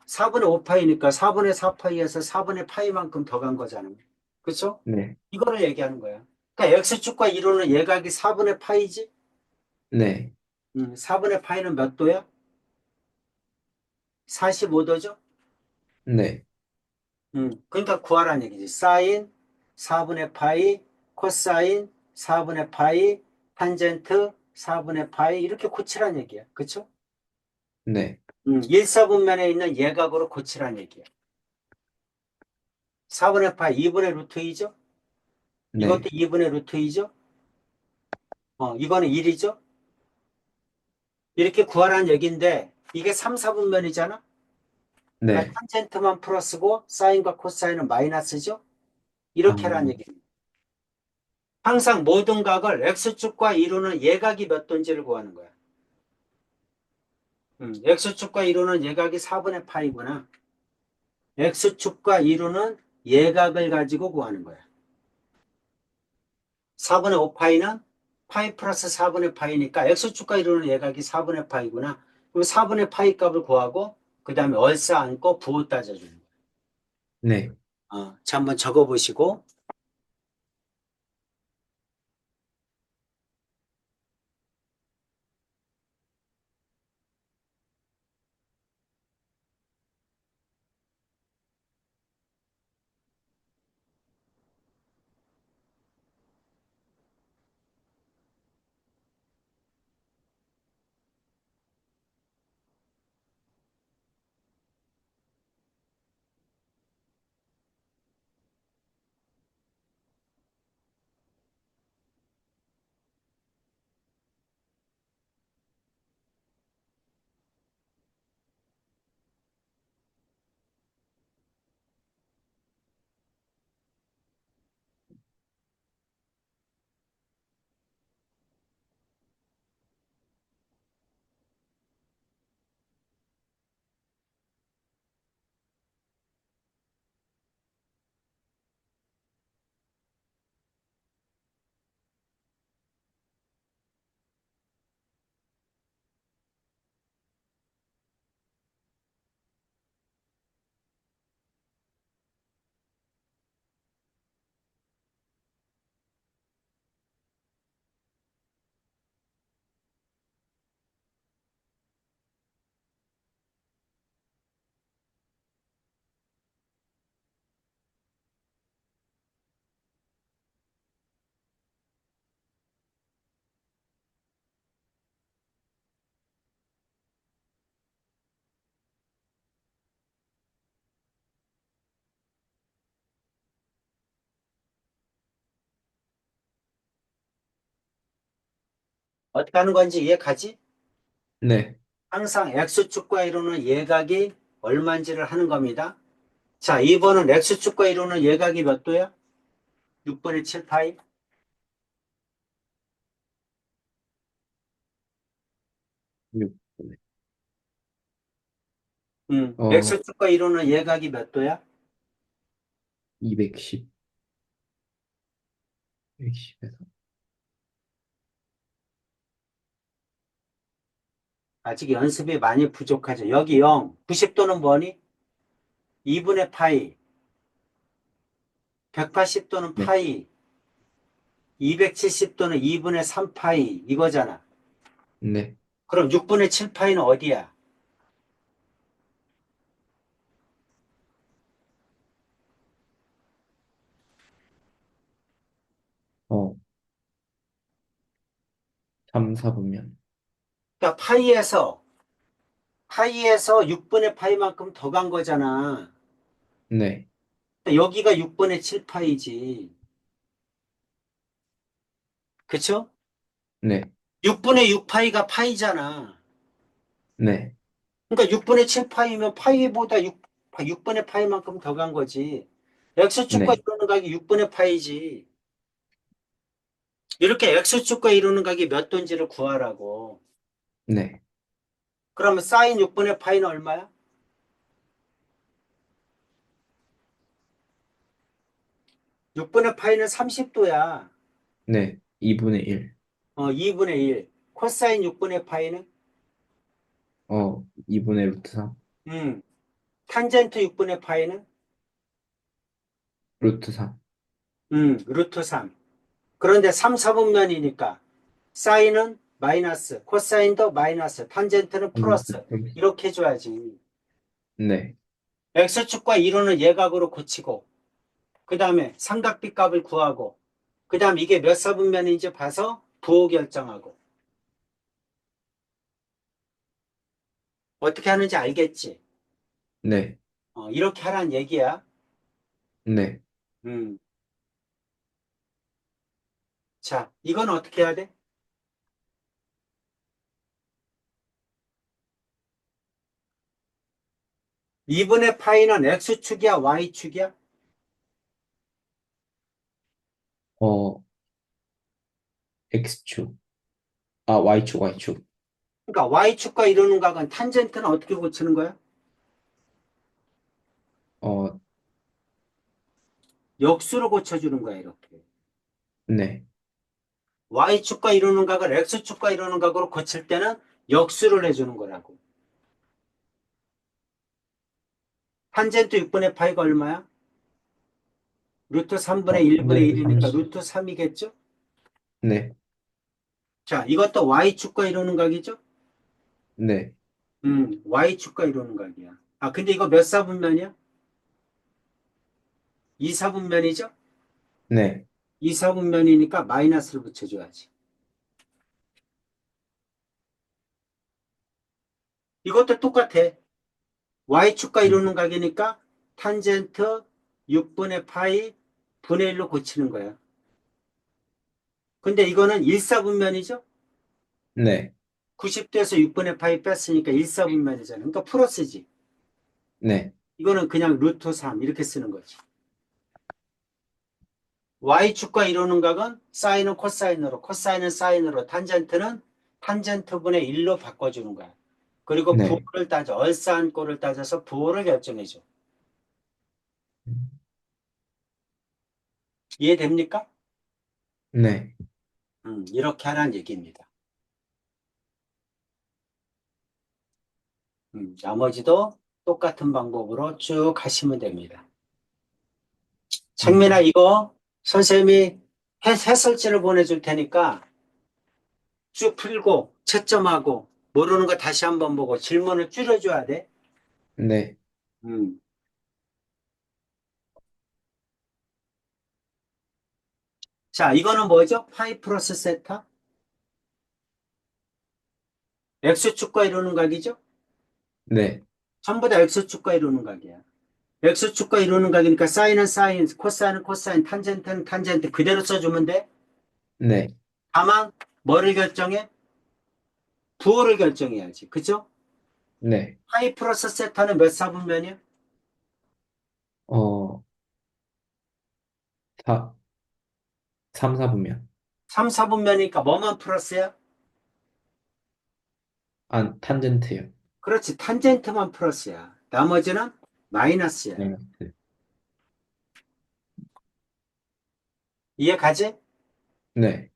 4분의 5파이니까 4분의 4파이에서 4분의 파이만큼 더 간 거잖아요. 그렇죠? 네. 이거를 얘기하는 거야. 그러니까 X축과 이루는 예각이 4분의 파이지? 네. 4분의 파이는 몇 도야? 45도죠? 네. 그러니까 구하라는 얘기지. 사인 4분의 파이, 코사인 4분의 파이, 탄젠트 4분의 파이 이렇게 고치라는 얘기야. 그렇죠? 네. 1사분면에 있는 예각으로 고치라는 얘기야. 4분의 파이 2분의 루트 2죠? 이것도 네. 2분의 루트 2죠? 이거는 1이죠? 이렇게 구하라는 얘기인데 이게 3, 4분면이잖아? 그러니까 네. 탄젠트만 플러스고 사인과 코사인은 마이너스죠? 아, 이렇게 하라는 얘기입니다. 항상 모든 각을 X축과 이루는 예각이 몇 도인지를 구하는 거야. X축과 이루는 예각이 4분의 파이구나. X축과 이루는 예각을 가지고 구하는 거야. 4분의 5파이는 파이 플러스 4분의 파이니까 X축과 이루는 예각이 4분의 파이구나. 그럼 4분의 파이 값을 구하고 그 다음에 얼싸 안고 부호 따져주는 거야. 네. 자, 한번 적어보시고 어떻게 하는 건지 이해가지? 네. 항상 X축과 이루는 예각이 얼마인지를 하는 겁니다. 자, 2번은 X축과 이루는 예각이 몇 도야? 6분의 7 파이? 6. 어, X축과 이루는 예각이 몇 도야? 210. 110에서. 아직 연습이 많이 부족하죠. 여기 0, 90도는 뭐니? 2분의 파이, 180도는 네. 파이, 270도는 2분의 3 파이 이거잖아. 네. 그럼 6분의 7 파이는 어디야? 어, 3, 4분면. 그러니까 파이에서 6분의 파이만큼 더 간 거잖아. 네. 그러니까 여기가 6분의 7 파이지. 그쵸? 네. 6분의 6 파이가 파이잖아. 네. 그러니까 6분의 7 파이면 파이보다 6분의 파이만큼 더 간 거지. X축과 네. 이루는 각이 6분의 파이지. 이렇게 X축과 이루는 각이 몇 도인지를 구하라고. 네. 그러면 사인 6분의 파이는 얼마야? 6분의 파이는 30도야. 네. 2분의 1. 2분의 1. 코사인 6분의 파이는? 2분의 루트 3. 음, 탄젠트 6분의 파이는? 루트 3. 루트 3. 그런데 3, 4분면이니까 사인은 마이너스, 코사인도 마이너스, 탄젠트는 플러스. 이렇게 해줘야지. 네. X축과 이루는 예각으로 고치고, 그 다음에 삼각비 값을 구하고, 그 다음 이게 몇 사분면인지 봐서 부호 결정하고. 어떻게 하는지 알겠지? 네. 이렇게 하라는 얘기야. 네. 음. 자, 이건 어떻게 해야 돼? 2분의 파이는 X축이야, Y축이야? 어, X축. 아, Y축, Y축. 그러니까 Y축과 이루는 각은 탄젠트는 어떻게 고치는 거야? 어, 역수로 고쳐주는 거야, 이렇게. 네. Y축과 이루는 각을 X축과 이루는 각으로 고칠 때는 역수를 해주는 거라고. 탄젠트 6분의 파이가 얼마야? 루트 3분의 1분의 탄젠트 1이니까 30. 루트 3이겠죠? 네. 자, 이것도 Y축과 이루는 각이죠? 네. Y축과 이루는 각이야. 아, 근데 이거 몇 사분면이야? 2사분면이죠? 네. 2사분면이니까 마이너스를 붙여줘야지. 이것도 똑같아. Y축과 이루는 각이니까 탄젠트 6분의 파이 분의 1로 고치는 거야. 근데 이거는 1사분면이죠? 네. 90도에서 6분의 파이 뺐으니까 1사분면이잖아. 그러니까 플러스지. 네. 이거는 그냥 루트 3 이렇게 쓰는 거지. Y축과 이루는 각은 사인은 코사인으로, 코사인은 사인으로, 탄젠트는 탄젠트분의 1로 바꿔주는 거야. 그리고 네. 부호를 따져, 얼싸한 꼴을 따져서 부호를 결정해줘. 이해됩니까? 네. 이렇게 하라는 얘기입니다. 나머지도 똑같은 방법으로 쭉 하시면 됩니다. 창민아, 음, 이거 선생님이 해설지를 보내줄 테니까 쭉 풀고 채점하고 모르는 거 다시 한번 보고 질문을 줄여줘야 돼. 네. 음. 자, 이거는 뭐죠? 파이 플러스 세타? X축과 이루는 각이죠? 네. 전부 다 X축과 이루는 각이야. X축과 이루는 각이니까 사인은 사인, 코사인은 코사인, 탄젠트는 탄젠트 그대로 써주면 돼. 네. 다만 뭐를 결정해? 부호를 결정해야지. 그죠? 네. 파이 플러스 세타는 몇 사분면이야? 어, 4, 3, 4분면. 3, 4분면이니까 뭐만 플러스야? 아, 탄젠트요. 그렇지. 탄젠트만 플러스야. 나머지는 마이너스야. 마이너스. 이해 가지? 네.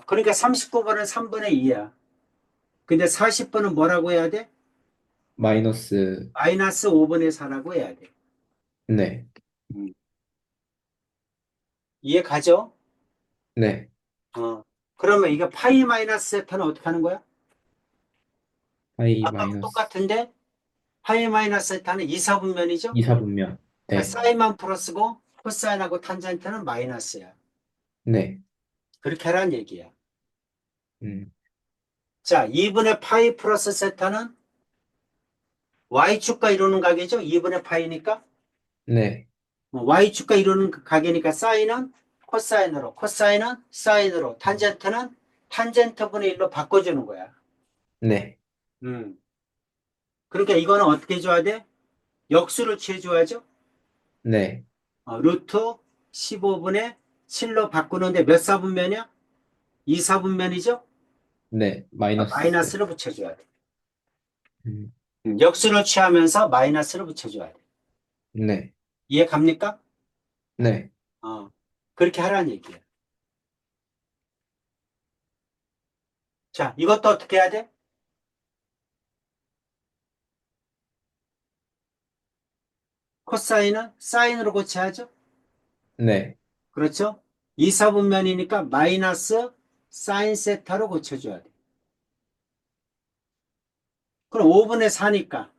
그러니까 39번은 3분의 2야. 근데 40번은 뭐라고 해야 돼? 마이너스. 마이너스 5분의 4라고 해야 돼. 네. 음. 이해 가죠? 네. 어. 그러면 이게 파이 마이너스 세타는 어떻게 하는 거야? 파이 아까 마이너스 똑같은데 파이 마이너스 세타는 2, 4분면이죠? 2, 4분면. 그러니까 네. 사인만 플러스고 코사인하고 탄젠트는 마이너스야. 네. 그렇게 하란 얘기야. 음, 자, 2분의 파이 플러스 세타는 y축과 이루는 각이죠? 2분의 파이니까. 네. y축과 이루는 각이니까 사인은 코사인으로, 코사인은 사인으로, 탄젠트는 탄젠트분의 1로 바꿔주는 거야. 네. 음. 그러니까 이거는 어떻게 줘야 돼? 역수를 취해줘야죠. 네. 루트 15분의 7로 바꾸는데 몇 사분면이야? 2 사분면이죠? 네. 마이너스. 마이너스를 붙여줘야 돼. 음, 역수를 취하면서 마이너스를 붙여줘야 돼. 네. 이해 갑니까? 네. 어, 그렇게 하라는 얘기야. 자, 이것도 어떻게 해야 돼? 코사인은 사인으로 고쳐야죠. 네. 그렇죠? 2 사분면이니까 마이너스 사인 세타로 고쳐줘야 돼. 그럼 5분의 4니까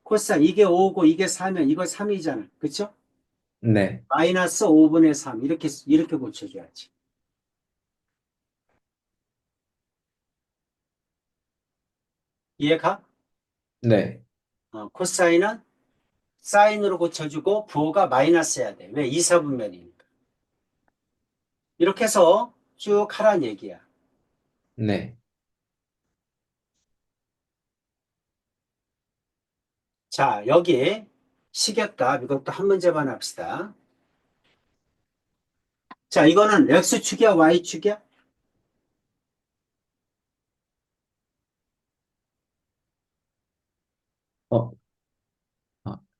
코사인 이게 5고 이게 4면 이거 3이잖아. 그렇죠? 네. 마이너스 5분의 3 이렇게 고쳐줘야지. 이해가? 네. 코사인은 사인으로 고쳐주고 부호가 마이너스여야 돼. 왜? 2, 4분면이니까. 이렇게 해서 쭉 하란 얘기야. 네. 자, 여기 식역값 이것도 한 문제만 합시다. 자, 이거는 X축이야, Y축이야? 어,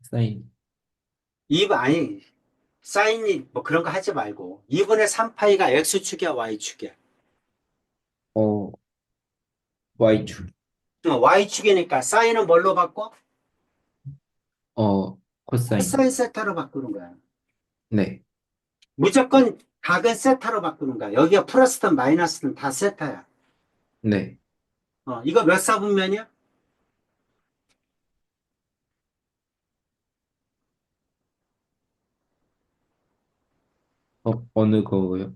사인. 아니, 사인이 뭐 그런 거 하지 말고 2분의 3파이가 X축이야, Y축이야? 어, Y축. Y축이니까 사인은 뭘로 바꿔? 코사인. 코사인 세타로 바꾸는 거야. 네. 무조건 각은 세타로 바꾸는 거야. 여기가 플러스든 마이너스든 다 세타야. 네. 이거 몇 사분면이야? 어느 거요?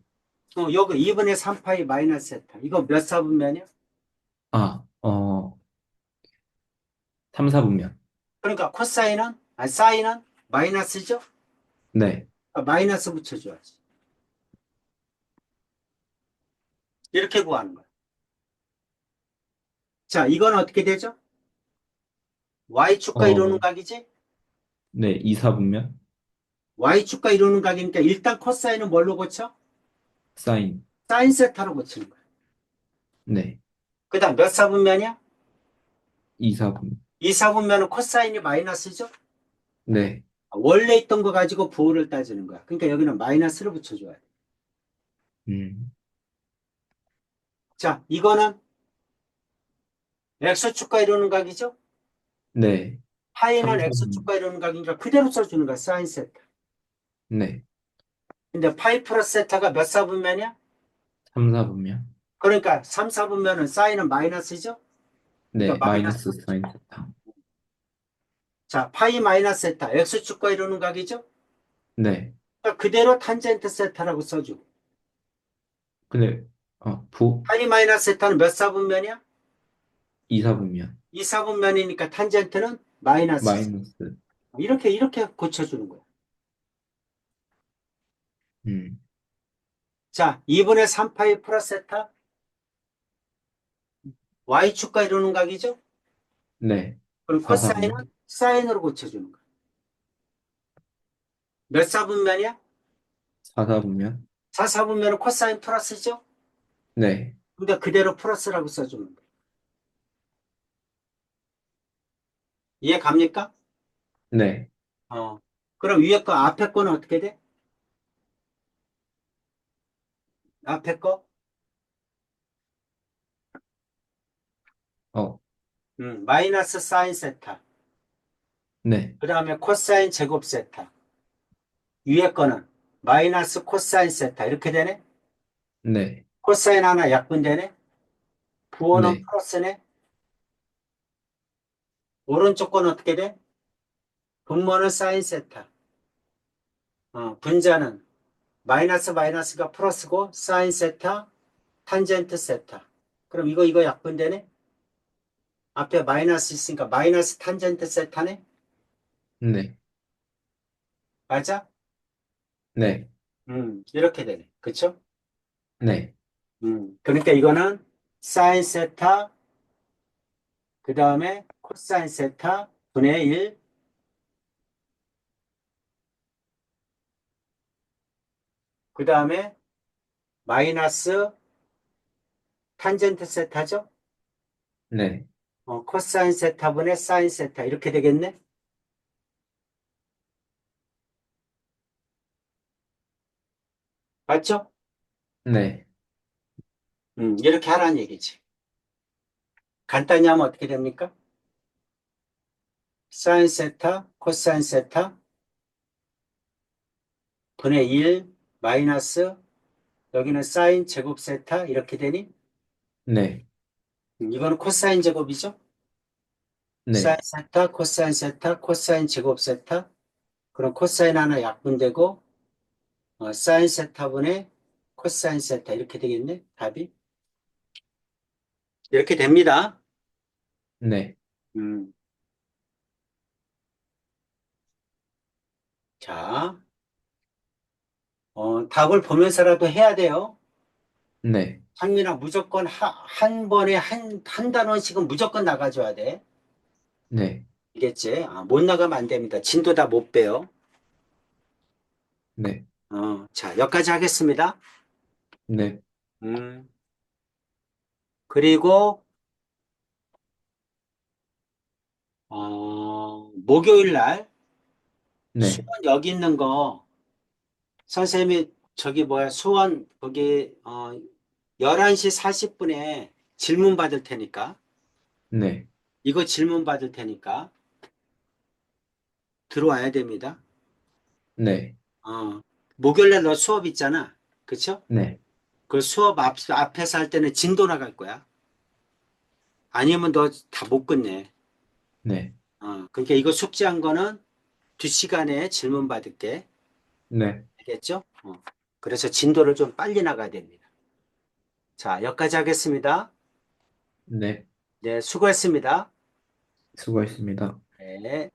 여기 2분의 3파이 마이너스 세타. 이거 몇 사분면이야? 아, 3, 4분면. 그러니까 코사인은, 사인은 마이너스죠? 네. 마이너스 붙여줘야지. 이렇게 구하는 거야. 자, 이건 어떻게 되죠? Y축과 이루는 어, 각이지? 네. 2, 4분면. Y축과 이루는 각이니까 일단 코사인은 뭘로 고쳐? 사인. 사인 세타로 고치는 거야. 네. 그 다음 몇 사분면이야? 2, 4분면. 2 사분면은 코사인이 마이너스죠? 네. 원래 있던 거 가지고 부호를 따지는 거야. 그러니까 여기는 마이너스를 붙여줘야 돼. 음, 자, 이거는 X축과 이루는 각이죠? 네. 파이는 3, 4분면. X축과 이루는 각이니까 그대로 써주는 거야. 사인 세타. 네. 근데 파이 플러스 세타가 몇 사분면이야? 3, 4분면. 그러니까 3, 4분면은 사인은 마이너스죠? 네. 그러니까 마이너스 마이너스로 사인 붙여줘. 세타. 자, 파이 마이너스 세타. X축과 이루는 각이죠? 네. 그러니까 그대로 탄젠트 세타라고 써주고. 근데, 부, 파이 마이너스 세타는 몇 사분면이야? 2, 4분면. 2, 4분면이니까 탄젠트는 마이너스지. 마이너스. 이렇게 고쳐주는 거야. 음, 자, 2분의 3파이 플러스 세타. Y축과 이루는 각이죠? 네. 그럼 코사인은 4사분면? 사인으로 고쳐주는 거야. 몇 사분면이야? 4사분면? 4사분면은 코사인 플러스죠? 네. 근데 그대로 플러스라고 써주는 거야. 이해 갑니까? 네. 어. 그럼 위에 거, 앞에 거는 어떻게 돼? 앞에 거? 어, 마이너스 사인 세타. 네. 그 다음에 코사인 제곱 세타. 위에 거는 마이너스 코사인 세타. 이렇게 되네? 네. 코사인 하나 약분되네? 부호는 네. 플러스네? 오른쪽 건 어떻게 돼? 분모는 사인 세타. 분자는 마이너스 마이너스가 플러스고 사인 세타, 탄젠트 세타. 그럼 이거 약분되네? 앞에 마이너스 있으니까 마이너스 탄젠트 세타네? 네. 맞아? 네. 이렇게 되네. 그쵸? 네. 그러니까 이거는 사인 세타, 그 다음에 코사인 세타 분의 1, 그 다음에 마이너스 탄젠트 세타죠? 네. 코사인 세타분의 사인 세타 이렇게 되겠네? 맞죠? 네. 이렇게 하라는 얘기지. 간단히 하면 어떻게 됩니까? 사인 세타, 코사인 세타 분의 1 마이너스 여기는 사인 제곱 세타 이렇게 되니? 네. 이거는 코사인 제곱이죠? 사인 네. 세타, 코사인 세타, 코사인 제곱 세타. 그럼 코사인 하나 약분되고 사인 세타분의 코사인 세타 이렇게 되겠네? 답이? 이렇게 됩니다. 네. 음, 자, 답을 보면서라도 해야 돼요. 네. 상민아, 무조건 한 번에 한 단원씩은 무조건 나가줘야 돼. 네. 알겠지? 못 나가면 안 됩니다. 진도 다 못 빼요. 네. 자, 여기까지 하겠습니다. 네. 음, 그리고, 목요일 날 수원 네. 여기 있는 거 선생님이 저기 뭐야, 수원 거기, 11시 40분에 질문 받을 테니까, 네. 이거 질문 받을 테니까 들어와야 됩니다. 네. 목요일 날 너 수업 있잖아. 그쵸? 네. 그 수업 앞에서 할 때는 진도 나갈 거야. 아니면 너 다 못 끝내. 네. 그러니까 이거 숙지한 거는 2시간에 질문 받을게. 네. 알겠죠? 그래서 진도를 좀 빨리 나가야 됩니다. 자, 여기까지 하겠습니다. 네. 네, 수고했습니다. 수고하셨습니다. 네.